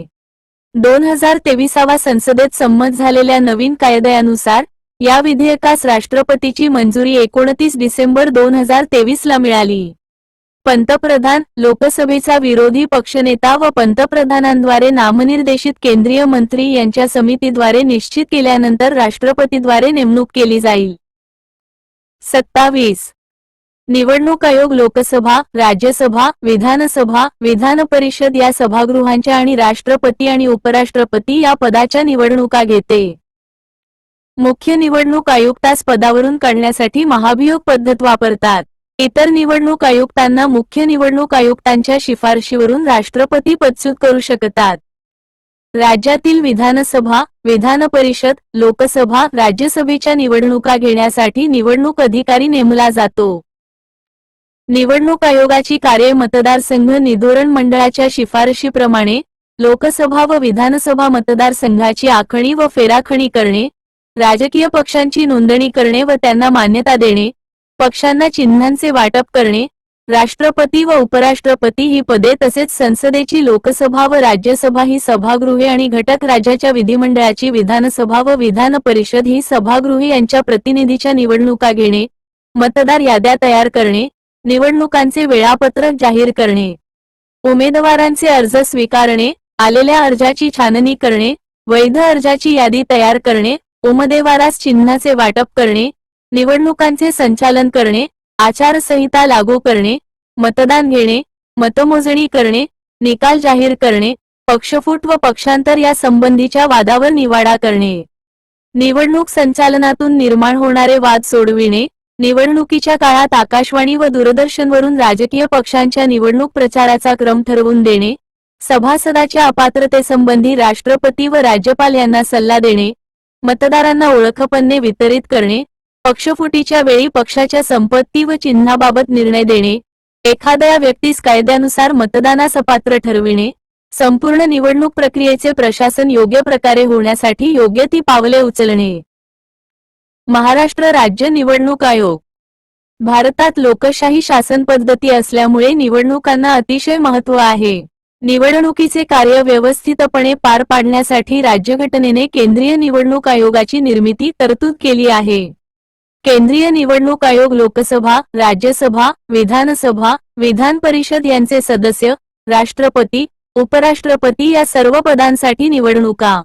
2023 संसदेत संमत झालेल्या नवीन कायद्यानुसार या विधेयकास राष्ट्रपतीची मंजुरी 29 डिसेंबर 2023 ला मिळाली. पंतप्रधान, लोकसभेचा विरोधी पक्षनेता व पंतप्रधानांद्वारे नामनिर्देशित केंद्रीय मंत्री यांच्या समितीद्वारे निश्चित केल्यानंतर राष्ट्रपतीद्वारे नेमणूक केली जाईल. 27. निवडणूक आयोग लोकसभा, राज्यसभा, विधानसभा, विधान परिषद या सभागृहांच्या आणि राष्ट्रपती आणि उपराष्ट्रपती या पदाच्या निवडणुका घेते. मुख्य निवडणूक आयुक्तास पदावरून काढण्यासाठी महाभियोग पद्धत वापरतात. इतर निवडणूक आयुक्तांना मुख्य निवडणूक आयुक्तांच्या शिफारशीवरून राष्ट्रपती पदच्युत करू शकतात. राज्यातील विधानसभा, विधान परिषद, लोकसभा, राज्यसभेच्या निवडणुका घेण्यासाठी निवडणूक अधिकारी नेमला जातो. निवडणूक आयोगाची कार्ये मतदारसंघ निधोरण मंडळाच्या शिफारशीप्रमाणे लोकसभा व विधानसभा मतदारसंघाची आखणी व फेराखणी करणे, राजकीय पक्षांची नोंदणी करणे व त्यांना मान्यता देणे, पक्षांना चिन्हांचे वाटप करणे, राष्ट्रपती व उपराष्ट्रपती ही पदे तसेच संसदेची लोकसभा व राज्यसभा ही सभागृहे आणि घटक राज्याच्या विधिमंडळाची विधानसभा व विधान परिषद ही सभागृहे यांच्या प्रतिनिधीच्या निवडणुका घेणे, मतदार याद्या तयार करणे, निवडणुकांचे वेळापत्रक जाहीर करणे, उमेदवारांचे अर्ज स्वीकारणे, आलेल्या अर्जाची छाननी करणे, वैध अर्जाची यादी तयार करणे, उमेदवारास चिन्हाचे वाटप करणे, निवडणुकांचे संचालन करणे, आचारसंहिता लागू करणे, मतदान घेणे, मतमोजणी करणे, निकाल जाहीर करणे, पक्षफूट व पक्षांतर या संबंधीच्या वादावर निवाडा करणे, निवडणूक संचालनातून निर्माण होणारे वाद सोडविणे, निवडणुकीच्या काळात आकाशवाणी व दूरदर्शनवरून राजकीय पक्षांच्या निवडणूक प्रचाराचा क्रम ठरवून देणे, सभासदाच्या अपात्रतेसंबंधी राष्ट्रपती व राज्यपाल यांना सल्ला देणे, मतदारांना ओळखपत्रे वितरित करणे, पक्षफुटीच्या वेळी पक्षाच्या संपत्ती व चिन्हाबाबत निर्णय देणे, एखाद्या व्यक्तीस कायद्यानुसार मतदानास अपात्र ठरविणे, संपूर्ण निवडणूक प्रक्रियेचे प्रशासन योग्य प्रकारे होण्यासाठी योग्य ती पावले उचलणे. महाराष्ट्र राज्य निवडणूक आयोग. भारतात लोकशाही शासन पद्धती असल्यामुळे निवडणुकांना अतिशय महत्त्व आहे. निवडणुकीचे कार्य व्यवस्थितपणे पार पाडण्यासाठी राज्यघटनेने केंद्रीय निवडणूक आयोगाची निर्मिती तरतूद केली आहे. केंद्रीय निवडणूक आयोग लोकसभा, राज्यसभा, विधानसभा, विधान परिषद यांचे सदस्य, राष्ट्रपती, उपराष्ट्रपती या सर्व पदांसाठी निवडणुका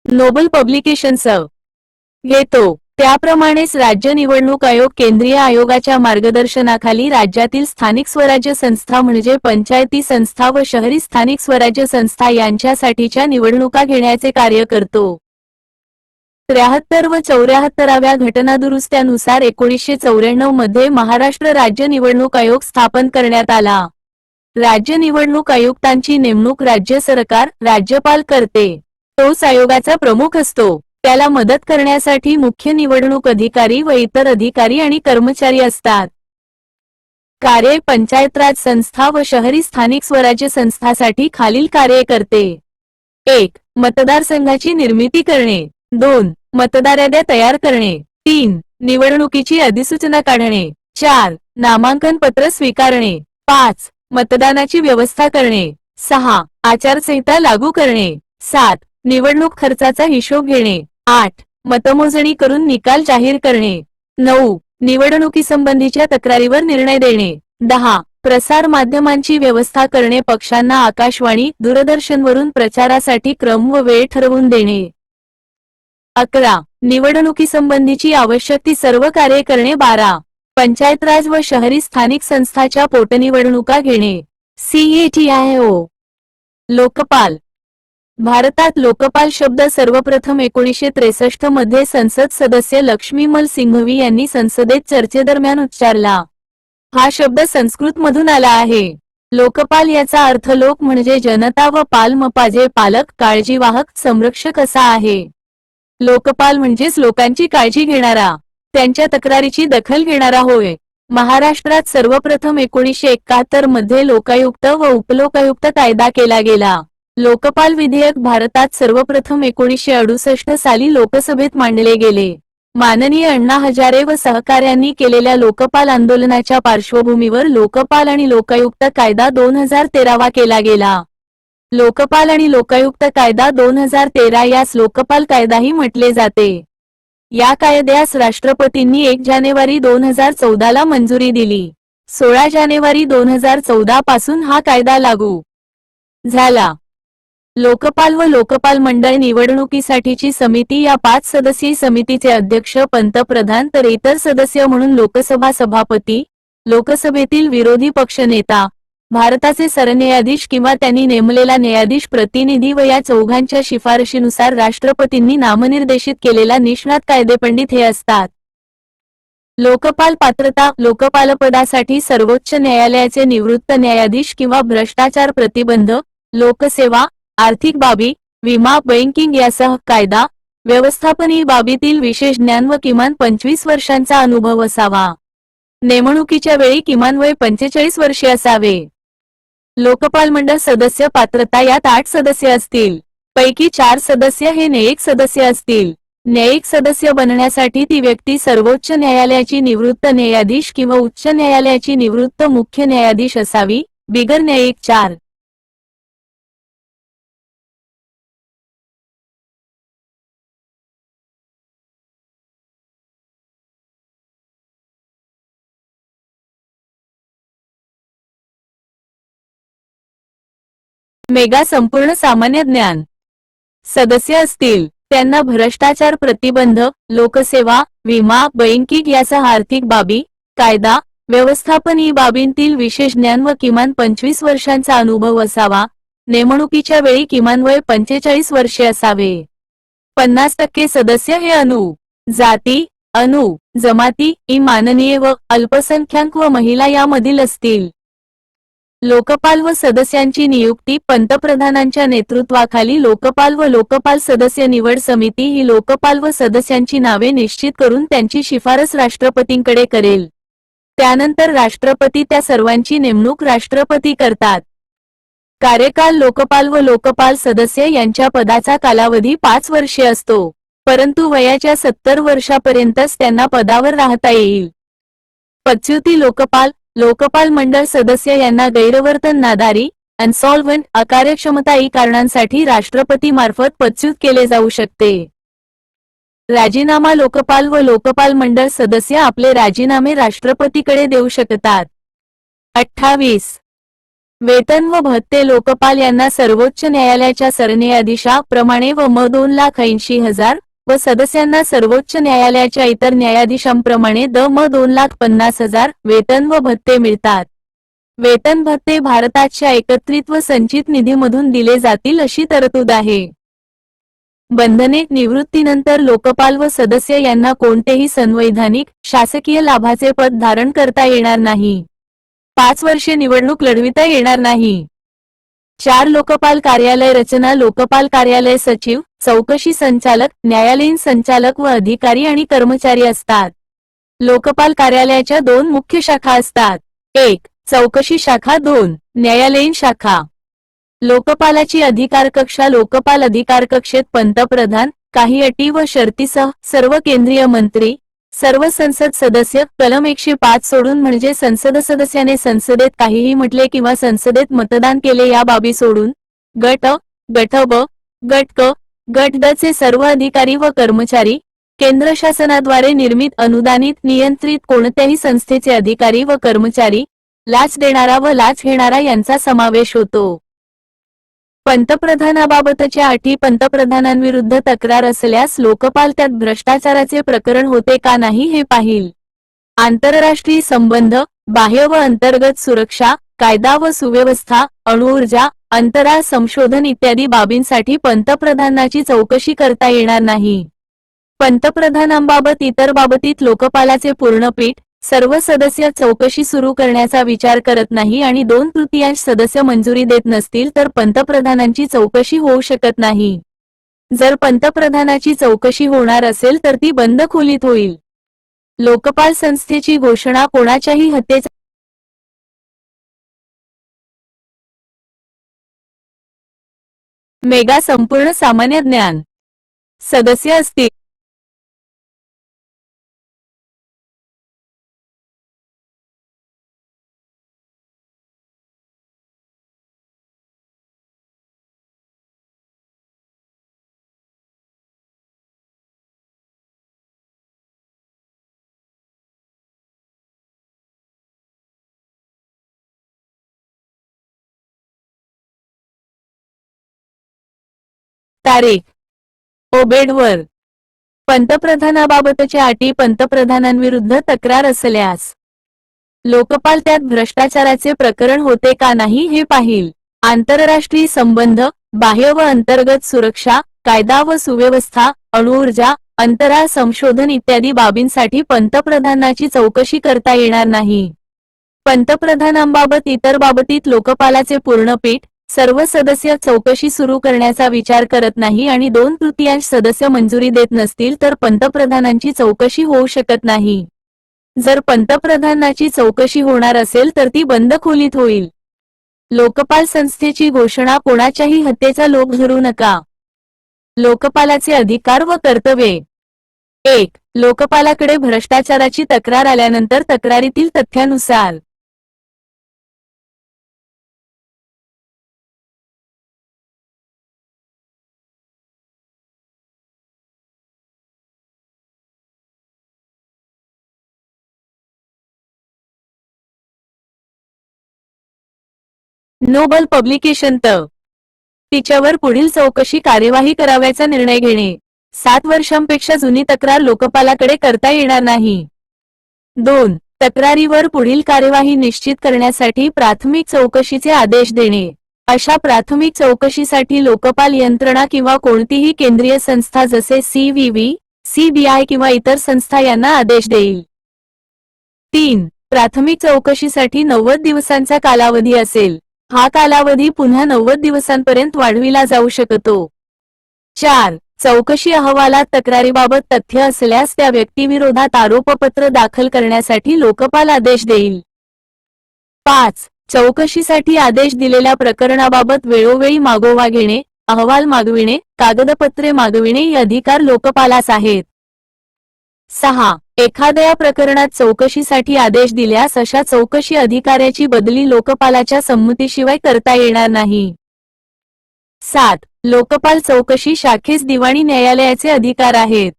नोबल पब्लिकेशन्स घेतो. त्याप्रमाणेच राज्य निवडणूक आयोग केंद्रीय आयोगाच्या मार्गदर्शनाखाली राज्यातील स्थानिक स्वराज्य संस्था म्हणजे पंचायती संस्था व शहरी स्थानिक स्वराज्य संस्था यांच्यासाठीच्या निवडणुका घेण्याचे कार्य करतो. 73 व 74व्या घटनादुरुस्त्यानुसार 1994 मध्ये महाराष्ट्र राज्य निवडणूक आयोग स्थापन करण्यात आला. राज्य निवडणूक आयुक्तांची नेमणूक राज्य सरकार, राज्यपाल करते. तोच आयोगाचा प्रमुख असतो. त्याला मदत करण्यासाठी मुख्य निवडणूक अधिकारी व इतर अधिकारी आणि कर्मचारी असतात. कार्ये पंचायत राज संस्था व शहरी स्थानिक स्वराज्य संस्थासाठी खालील कार्ये करते. 1. मतदारसंघाची निर्मिती करणे. 2. मतदार याद्या तयार करणे. 3. निवडणुकीची अधिसूचना काढणे. 4. नामांकन पत्र स्वीकारणे. 5. मतदानाची व्यवस्था करणे. 6. आचारसंहिता लागू करणे. 7. निवडणूक खर्चाचा हिशोब घेणे. 8. मतमोजणी करून निकाल जाहीर करणे. 9. निवडणुकीसंबंधीच्या तक्रारीवर निर्णय देणे. 10. प्रसार माध्यमांची व्यवस्था करणे. पक्षांना आकाशवाणी, दूरदर्शनवरून प्रचारासाठी क्रम व वेळ ठरवून देणे. 11. निवडणुकीसंबंधीची आवश्यक ती सर्व कार्ये करणे. 12. पंचायत राज व शहरी स्थानिक संस्थाच्या पोटनिवडणुका घेणे. CATIO. लोकपाल. भारतात लोकपाल शब्द सर्वप्रथम 1963 मध्ये संसद सदस्य लक्ष्मीमल सिंघवी यांनी संसदेत चर्चेदरम्यान उच्चारला. हा शब्द संस्कृत मधून आला आहे. लोकपाल याचा अर्थ लोक म्हणजे जनता व पाल पाजे पालक काळजीवाहक संरक्षक असा आहे। लोकपाल म्हणजेच लोकांची काळजी घेणारा, त्यांच्या तक्रारीची दखल घेणारा होय। महाराष्ट्रात सर्वप्रथम 1971 मध्ये लोकायुक्त व उपलोकायुक्त कायदा केला गेला। लोकपाल विधेयक भारतात सर्वप्रथम 1968 साली लोकसभेत मांडले गेले। माननीय अण्णा हजारे व सहकाऱ्यांनी केलेल्या लोकपाल आंदोलनाच्या पार्श्वभूमीवर लोकपाल आणि लोकायुक्त कायदा 2013 केला गेला। लोकपाल आणि लोकायुक्त कायदा 2013 यास लोकपाल कायदाही म्हटले जाते। या कायद्यास राष्ट्रपतींनी 1 जानेवारी 2014 ला मंजुरी दिली। 16 जानेवारी 2014 पासून हा कायदा लागू झाला। लोकपाल व लोकपाल मंडळ निवडणुकीसाठीची समिती या 5 सदस्यीय समितीचे अध्यक्ष पंतप्रधान तर इतर सदस्य म्हणून लोकसभा सभापती, लोकसभेतील विरोधी पक्ष नेता, भारताचे सरन्यायाधीश किंवा त्यांनी नेमलेला न्यायाधीश प्रतिनिधी व या चौघांच्या शिफारशीनुसार राष्ट्रपतींनी नामनिर्देशित केलेला निष्णात कायदेपंडित हे असतात। लोकपाल पात्रता: लोकपालपदासाठी सर्वोच्च न्यायालयाचे निवृत्त न्यायाधीश किंवा भ्रष्टाचार प्रतिबंध, लोकसेवा, आर्थिक बाबी, विमा, बँकिंग यासह कायदा, व्यवस्थापनीय बाबीतील विशेष ज्ञान व किमान 25 वर्षांचा अनुभव असावा। नेमणुकीच्या वेळी किमान वय 45 वर्षे असावे। लोकपाल मंडळ सदस्य पात्रता: यात 8 सदस्य असतील, पैकी 4 सदस्य हे न्यायिक सदस्य असतील। न्यायिक सदस्य बनण्यासाठी ती व्यक्ती सर्वोच्च न्यायालयाची निवृत्त न्यायाधीश किंवा उच्च न्यायालयाची निवृत्त मुख्य न्यायाधीश असावी। बिगर न्यायिक 4 मेगा संपूर्ण सामान्य ज्ञान सदस्य असतील। त्यांना भ्रष्टाचार प्रतिबंध, लोकसेवा, विमा, बँकिंग यासह आर्थिक बाबी, कायदा, व्यवस्थापनीय बाबींतील विशेष ज्ञान व किमान 25 वर्षांचा अनुभव असावा। नेमणुकीच्या वेळी किमान वय 45 वर्षे असावे। 50% सदस्य हे जाती, जमाती, माननीय व अल्पसंख्याक व महिला यामधील असतील। लोकपाल व सदस्यांची नियुक्ती: पंतप्रधानांच्या नेतृत्वाखाली लोकपाल व लोकपाल सदस्य निवड समिती ही लोकपाल व सदस्यांची नावे निश्चित करून त्यांची शिफारस राष्ट्रपतींकडे करेल। त्यानंतर राष्ट्रपती त्या सर्वांची नेमणूक राष्ट्रपती करतात। कार्यकाल: लोकपाल व लोकपाल सदस्य यांच्या पदाचा कालावधी 5 वर्षे असतो, परंतु वयाच्या 70 वर्षापर्यंतच त्यांना पदावर राहता येईल। पदच्युती: लोकपाल मंडळ सदस्य यांना गैरवर्तन, नादारी, अनसॉल्व्हंट, अकार्यक्षमता ई कारणांसाठी राष्ट्रपती मार्फत पदच्युत केले जाऊ शकते। राजीनामा: लोकपाल व लोकपाल मंडळ सदस्य आपले राजीनामे राष्ट्रपतीकडे देऊ शकतात। 28 वेतन व भत्ते: लोकपाल यांना सर्वोच्च न्यायालयाच्या सरन्यायाधीशाप्रमाणे व म 2,80,000 व सदस्यांना सर्वोच्च न्यायालयाच्या इतर न्यायाधीशांप्रमाणे म 2,50,000 वेतन व भत्ते मिळतात। वेतन भत्ते भारताच्या एकत्रित व संचित निधीमधून दिले जातील अशी तरतूद आहे। बंधने: निवृत्तीनंतर लोकपाल व सदस्य यांना कोणतेही संवैधानिक, शासकीय लाभाचे पद धारण करता येणार नाही। 5 वर्षे निवडणूक लढविता येणार नाही। 4 लोकपाल कार्यालय रचना: लोकपाल कार्यालय सचिव, चौकशी संचालक, न्यायालयीन संचालक व अधिकारी आणि कर्मचारी असतात। लोकपाल कार्यालयाच्या 2 मुख्य शाखा असतात, 1 चौकशी शाखा, 2 न्यायालयीन शाखा। लोकपालाची अधिकारकक्षा: लोकपाल अधिकारकक्षेत पंतप्रधान, काही अटी व शर्तीसह सर्व केंद्रीय मंत्री, सर्व संसद सदस्य, कलम 105 सोडून म्हणजे संसद सदस्याने संसदेत काहीही म्हटले किंवा संसदेत मतदान केले या बाबी सोडून, गट अ, गट ब, गट क, गट ड चे सर्व अधिकारी व कर्मचारी, केंद्र शासनाद्वारे निर्मित, अनुदानित, नियंत्रित कोणत्याही संस्थेचे अधिकारी व कर्मचारी, लाच देणारा व लाच घेणारा यांचा समावेश होतो। पंतप्रधानाबाबतच्या अटी: पंतप्रधानांविरुद्ध तक्रार असल्यास लोकपाल त्यात भ्रष्टाचाराचे प्रकरण होते का नाही हे पाहिल। आंतरराष्ट्रीय संबंध, बाह्य व अंतर्गत सुरक्षा, कायदा व सुव्यवस्था, अणुऊर्जा, अंतराळ संशोधन इत्यादी बाबींसाठी पंतप्रधानाची चौकशी करता येणार नाही। पंतप्रधानांबाबत इतर बाबतीत लोकपालाचे पूर्ण पीठ, सर्व सदस्य चौकशी सुरू करण्याचा विचार करत नाही आणि 2/3 सदस्य मंजुरी देत नसतील तर पंतप्रधानांची चौकशी होऊ शकत नाही. जर पंतप्रधानाची चौकशी होणार असेल तर ती बंद खोलीत होईल. लोकपाल संस्थेची घोषणा कोणाच्याही हत्येचा मेगा संपूर्ण सामान्य ज्ञान सदस्य असतील. तारीख ओबेडवर पंतप्रधानाबाबतच्या अटी पंतप्रधानांविरुद्ध तक्रार असल्यास लोकपाल त्यात भ्रष्टाचाराचे प्रकरण होते का नाही हे पाहिल. आंतरराष्ट्रीय संबंध, बाह्य व अंतर्गत सुरक्षा, कायदा व सुव्यवस्था, अणुऊर्जा, अंतराळ संशोधन इत्यादी बाबींसाठी पंतप्रधानाची चौकशी करता येणार नाही. पंतप्रधानांबाबत इतर बाबतीत लोकपालाचे पूर्ण पीठ, सर्व सदस्य चौकशी सुरू करण्याचा विचार करत नाही आणि 2/3 सदस्य मंजुरी देत नसतील तर पंतप्रधानांची चौकशी होऊ शकत नाही. जर पंतप्रधानाची चौकशी होणार असेल तर ती बंद खोलीत होईल. लोकपाल संस्थेची घोषणा कोणाच्याही हत्येचा लोभ धरू नका. लोकपालाचे अधिकार व कर्तव्ये. 1. लोकपालाकडे भ्रष्टाचाराची तक्रार आल्यानंतर तक्रारीतील तथ्यानुसार नोबल पब्लिकेशन तिच्यावर पुढील चौकशी कार्यवाही करावयाचा निर्णय घेणे. 7 वर्षांपेक्षा जुनी तक्रार लोकपालाकडे करता येणार नाही. 2. तक्रारीवर पुढील कार्यवाही निश्चित करण्यासाठी प्राथमिक चौकशीचे आदेश देणे. अशा प्राथमिक चौकशीसाठी लोकपाल यंत्रणा किंवा कोणतीही केंद्रीय संस्था जसे CVV, CBI किंवा इतर संस्था यांना आदेश देईल. 3. प्राथमिक चौकशीसाठी 90 दिवसांचा कालावधी असेल. हा कालावधी पुन्हा 90 दिवसांपर्यंत वाढविला जाऊ शकतो. 4. चौकशी अहवालात तक्रारीबाबत तथ्य असल्यास त्या व्यक्तीविरोधात आरोपपत्र दाखल करण्यासाठी लोकपाल आदेश देईल. 5. चौकशीसाठी आदेश दिलेल्या प्रकरणाबाबत वेळोवेळी मागोवा घेणे, अहवाल मागविणे, कागदपत्रे मागविणे हे अधिकार लोकपालास आहेत. 6. एखाद्या प्रकरणात चौकशीसाठी आदेश दिल्यास अशा चौकशी अधिकाऱ्याची बदली लोकपालाच्या संमतीशिवाय करता येणार नाही. 7. लोकपाल चौकशी शाखेस दिवाणी न्यायालयाचे अधिकार आहेत.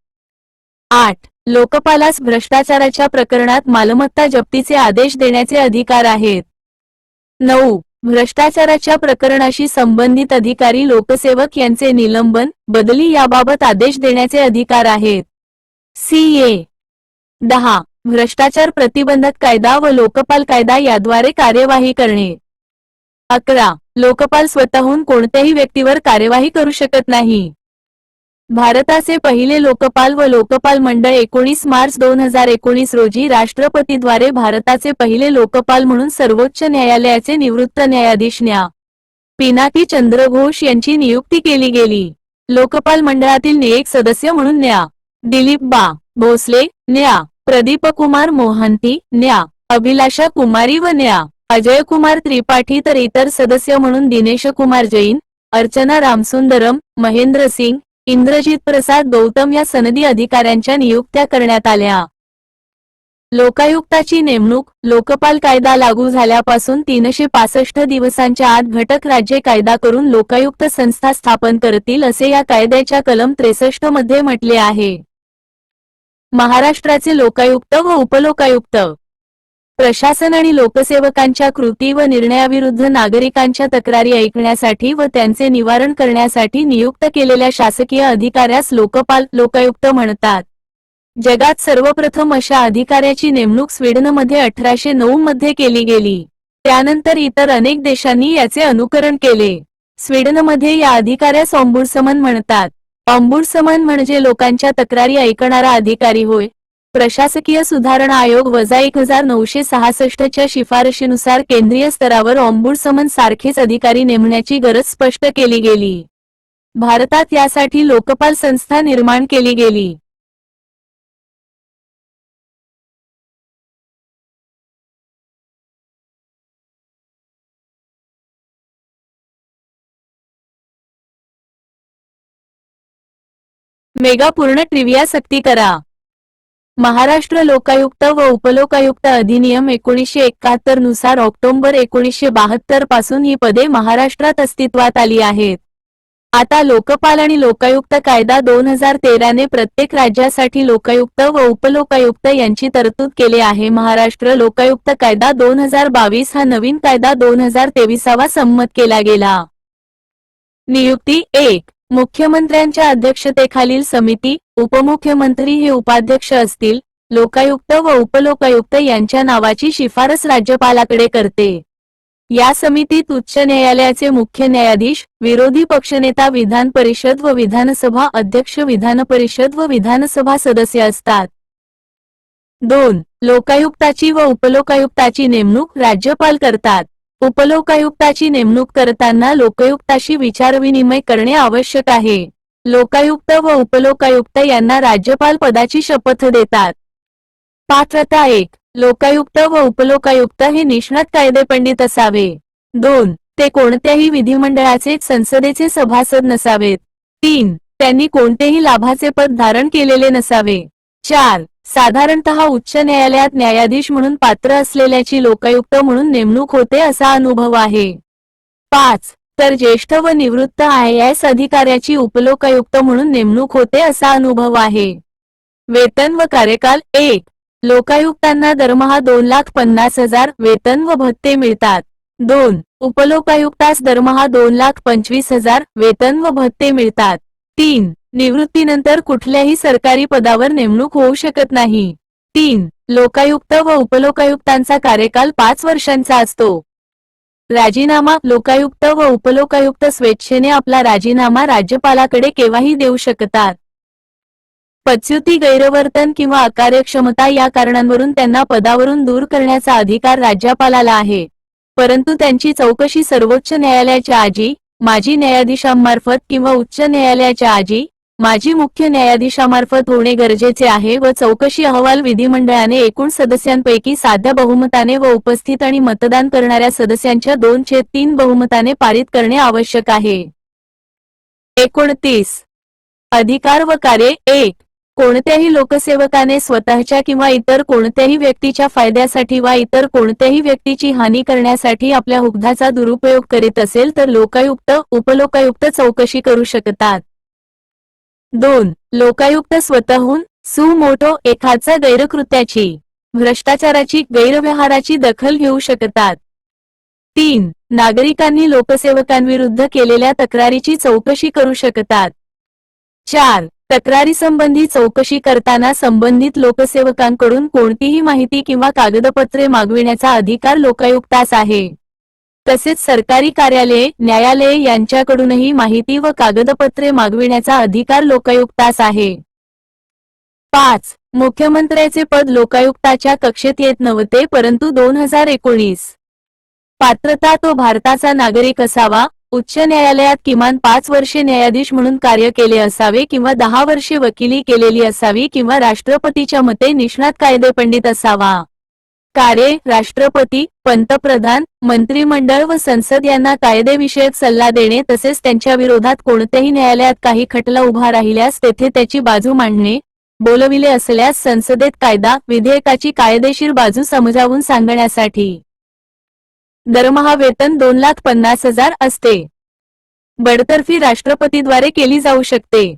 8. लोकपालास भ्रष्टाचाराच्या प्रकरणात मालमत्ता जप्तीचे आदेश देण्याचे अधिकार आहेत. 9. भ्रष्टाचाराच्या प्रकरणाशी संबंधित अधिकारी लोकसेवक यांचे निलंबन, बदली याबाबत आदेश देण्याचे अधिकार आहेत. CA. 10. भ्रष्टाचार प्रतिबंधक कायदा व लोकपाल कायदा याद्वारे कार्यवाही करणे. 11. लोकपाल स्वतःहून कोणत्याही व्यक्तीवर कार्यवाही करू शकत नाही. भारताचे पहिले लोकपाल व लोकपाल मंडळ 19 मार्च 2019 रोजी राष्ट्रपतीद्वारे भारताचे पहिले लोकपाल म्हणून सर्वोच्च न्यायालयाचे निवृत्त न्यायाधीश न्या. पिनाकी चंद्र घोष यांची नियुक्ती केली गेली. लोकपाल मंडळातील नियक सदस्य म्हणून न्या. दिलीप बा भोसले, न्या. प्रदीपकुमार मोहंती, न्या. अभिलाषा कुमारी व न्या. अजय कुमार त्रिपाठी तर इतर सदस्य म्हणून दिनेश कुमार जैन, अर्चना रामसुंदरम, महेंद्र सिंग, इंद्रजित प्रसाद गौतम या सनदी अधिकाऱ्यांच्या नियुक्त्या करण्यात आल्या. लोकायुक्ताची नेमणूक. लोकपाल कायदा लागू झाल्यापासून 365 दिवसांच्या आत घटक राज्ये कायदा करून लोकायुक्त संस्था स्थापन करतील असे या कायद्याच्या कलम 63 मध्ये म्हटले आहे. महाराष्ट्राचे लोकायुक्त व उपलोकायुक्त प्रशासन आणि लोकसेवकांच्या कृती व निर्णयाविरुद्ध नागरिकांच्या तक्रारी ऐकण्यासाठी व त्यांचे निवारण करण्यासाठी नियुक्त केलेल्या शासकीय अधिकाऱ्यास लोकपाल लोकायुक्त म्हणतात. जगात सर्वप्रथम अशा अधिकाऱ्याची नेमणूक स्वीडनमध्ये 1809 मध्ये केली गेली. त्यानंतर इतर अनेक देशांनी याचे अनुकरण केले. स्वीडनमध्ये या अधिकाऱ्यास ऑम्बुड्समन म्हणतात. ऑम्बुड्समन म्हणजे लोकांच्या तक्रारी ऐकणारा अधिकारी होय. प्रशासकीय सुधारणा आयोग वजा 1966 च्या शिफारशीनुसार केंद्रीय स्तरावर ऑम्बुड्समन सारखेच अधिकारी नेमण्याची गरज स्पष्ट केली गेली. भारतात यासाठी लोकपाल संस्था निर्माण केली गेली. मेगा पूर्ण ट्रिव्हिया सक्ती करा. महाराष्ट्र लोकायुक्त व उपलोकायुक्त अधिनियम 1971 नुसार ऑक्टोबर 1972 पासून ही पदे महाराष्ट्रात अस्तित्वात आली आहेत. आता लोकपाल आणि लोकायुक्त कायदा 2013 ने प्रत्येक राज्यासाठी लोकायुक्त व उपलोकायुक्त यांची तरतूद केली आहे. महाराष्ट्र लोकायुक्त कायदा 2022 हा नवीन कायदा 2023 संमत केला गेला. नियुक्ती 1. मुख्यमंत्र्यांच्या अध्यक्षतेखालील समिती. उपमुख्यमंत्री हे उपाध्यक्ष असतील. लोकायुक्त व उपलोकायुक्त यांच्या नावाची शिफारस राज्यपालाकडे करते. या समितीत उच्च न्यायालयाचे मुख्य न्यायाधीश, विरोधी पक्षनेता, विधान परिषद व विधानसभा अध्यक्ष, विधान परिषद व विधानसभा सदस्य असतात. 2. लोकायुक्ताची व उपलोकायुक्ताची नेमणूक राज्यपाल करतात. उपलोकायुक्ताची नेमणूक करताना लोकायुक्ताशी विचारविनिमय करणे आवश्यक आहे. लोकायुक्त व उपलोकायुक्त यांना राज्यपाल पदाची शपथ देतात. पात्रता 1. लोकायुक्त व उपलोकायुक्त हे निष्णात कायदेपंडित असावे. 2. ते कोणत्याही विधिमंडळाचे संसदेचे सभासद नसावेत. 3. त्यांनी कोणतेही लाभाचे पद धारण केलेले नसावे. 4. साधारणतः उच्च न्यायालयात न्यायाधीश म्हणून पात्र असलेल्याची लोकायुक्त म्हणून नेमणूक होते असा अनुभव आहे. 5. तर ज्येष्ठ व निवृत्त IAS अधिकाऱ्याची उपलोकायुक्त म्हणून नेमणूक होते असा अनुभव आहे. वेतन व कार्यकाल 1. लोकायुक्तांना दरमहा 2,50,000 वेतन व भत्ते मिळतात. 2. उपलोकायुक्तास दरमहा 2,25,000 वेतन व भत्ते मिळतात. 3. निवृत्तीनंतर कुठल्याही सरकारी पदावर नेमणूक होऊ शकत नाही. 3. लोकायुक्त व उपलोकायुक्तांचा कार्यकाल 5 वर्षांचा असतो. राजीनामा. लोकायुक्त व उपलोकायुक्त स्वेच्छेने आपला राजीनामा राज्यपालाकडे केव्हाही देऊ शकतात. पदच्युती, गैरवर्तन किंवा अकार्यक्षमता या कारणांवरून त्यांना पदावरून दूर करण्याचा अधिकार राज्यपालाला आहे. परंतु त्यांची चौकशी सर्वोच्च न्यायालयाच्या आजी, माजी न्यायाधीशांमार्फत किंवा उच्च न्यायालयाच्या आजी, माजी मुख्य न्यायाधीशामार्फत होणे गरजेचे आहे व चौकशी अहवाल विधिमंडळाने एकूण सदस्यांपैकी साध्या बहुमताने व उपस्थित आणि मतदान करणाऱ्या सदस्यांच्या 2/3 बहुमताने पारित करणे आवश्यक आहे. 29. अधिकार व कार्ये. 1. कोणत्याही लोकसेवकाने स्वतःच्या किंवा इतर कोणत्याही व्यक्तीच्या फायद्यासाठी वा इतर कोणत्याही व्यक्तीची हानी करण्यासाठी आपल्या हुद्द्याचा दुरुपयोग करीत असेल तर लोकायुक्त, उपलोकायुक्त चौकशी करू शकतात. 2. लोकायुक्त स्वतःहून सु मोटो एखाद्या गैरकृत्याची, भ्रष्टाचाराची, गैरव्यवहाराची दखल घेऊ शकतात. 3. नागरिकांनी लोकसेवकांविरुद्ध केलेल्या तक्रारीची चौकशी करू शकतात. 4. तक्रारीसंबंधी चौकशी करताना संबंधित लोकसेवकांकडून कोणतीही माहिती किंवा कागदपत्रे मागविण्याचा अधिकार लोकायुक्तास आहे. तसेच सरकारी कार्यालये, न्यायालये यांच्याकडूनही माहिती व कागदपत्रे मागविण्याचा अधिकार लोकायुक्तास आहे. 5. मुख्यमंत्र्याचे पद लोकायुक्ताच्या कक्षेत येत नव्हते परंतु 2019. पात्रता. तो भारताचा नागरिक असावा, उच्च न्यायालयात किमान 5 वर्षे न्यायाधीश म्हणून कार्य केले असावे किंवा 10 वर्षे वकिली केलेली असावी किंवा राष्ट्रपतीच्या मते निष्णात कायदेपंडित असावा. कार्ये. राष्ट्रपती, पंतप्रधान, मंत्रिमंडळ व संसद यांना कायदेविषयक सल्ला देणे तसेच त्यांच्या विरोधात कोणत्याही न्यायालयात काही खटला उभा राहिल्यास तेथे त्याची बाजू मांडणे, बोलविले असल्यास संसदेत कायदा, विधेयकाची कायदेशीर बाजू समजावून सांगण्यासाठी. दरमहा वेतन 2,50,000 असते. बडतर्फी राष्ट्रपतीद्वारे केली जाऊ शकते.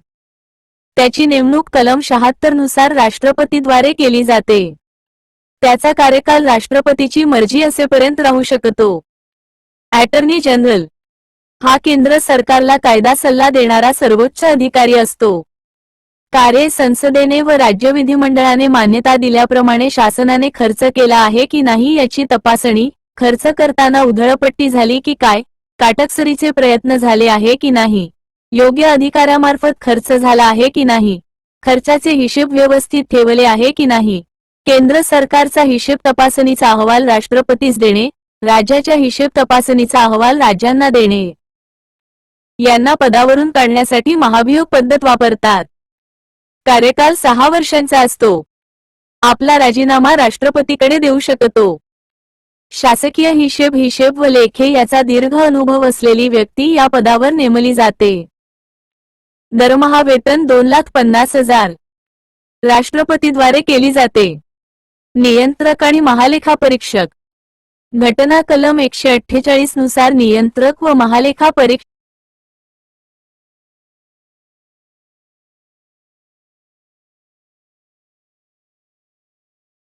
त्याची नेमणूक कलम 76 नुसार राष्ट्रपतीद्वारे केली जाते. त्याचा कार्यकाल राष्ट्रपतीची मर्जी असेपर्यंत राहू शकतो. अॅटर्नी जनरल हा केंद्र सरकारला कायदा सल्ला देणारा सर्वोच्च अधिकारी असतो. कार्ये. संसदेने व राज्य विधिमंडळाने मान्यता दिल्याप्रमाणे शासनाने खर्च केला आहे की नाही याची तपासणी, खर्च करताना उधळपट्टी झाली की काय, काटकसरीचे प्रयत्न झाले आहे की नाही, योग्य अधिकाऱ्यामार्फत खर्च झाला आहे की नाही, खर्चाचे हिशेब व्यवस्थित ठेवले आहे की नाही. केंद्र सरकारचा हिशेब तपासणीचा अहवाल राष्ट्रपतीस देणे, राज्याच्या हिशेब तपासणीचा अहवाल राज्यांना देणे. यांना पदावरून काढण्यासाठी महाभियोग पद्धत वापरतात. कार्यकाल 6 वर्षांचा असतो. आपला राजीनामा राष्ट्रपतीकडे देऊ शकतो. शासकीय हिशेब व लेखे याचा दीर्घ अनुभव असलेली व्यक्ती या पदावर नेमली जाते. दरमहा वेतन 2,50,000 राष्ट्रपतीद्वारे केली जाते. नियंत्रक आणि महालेखा परीक्षक. घटना कलम 148 नुसार नियंत्रक व महालेखा परीक्षक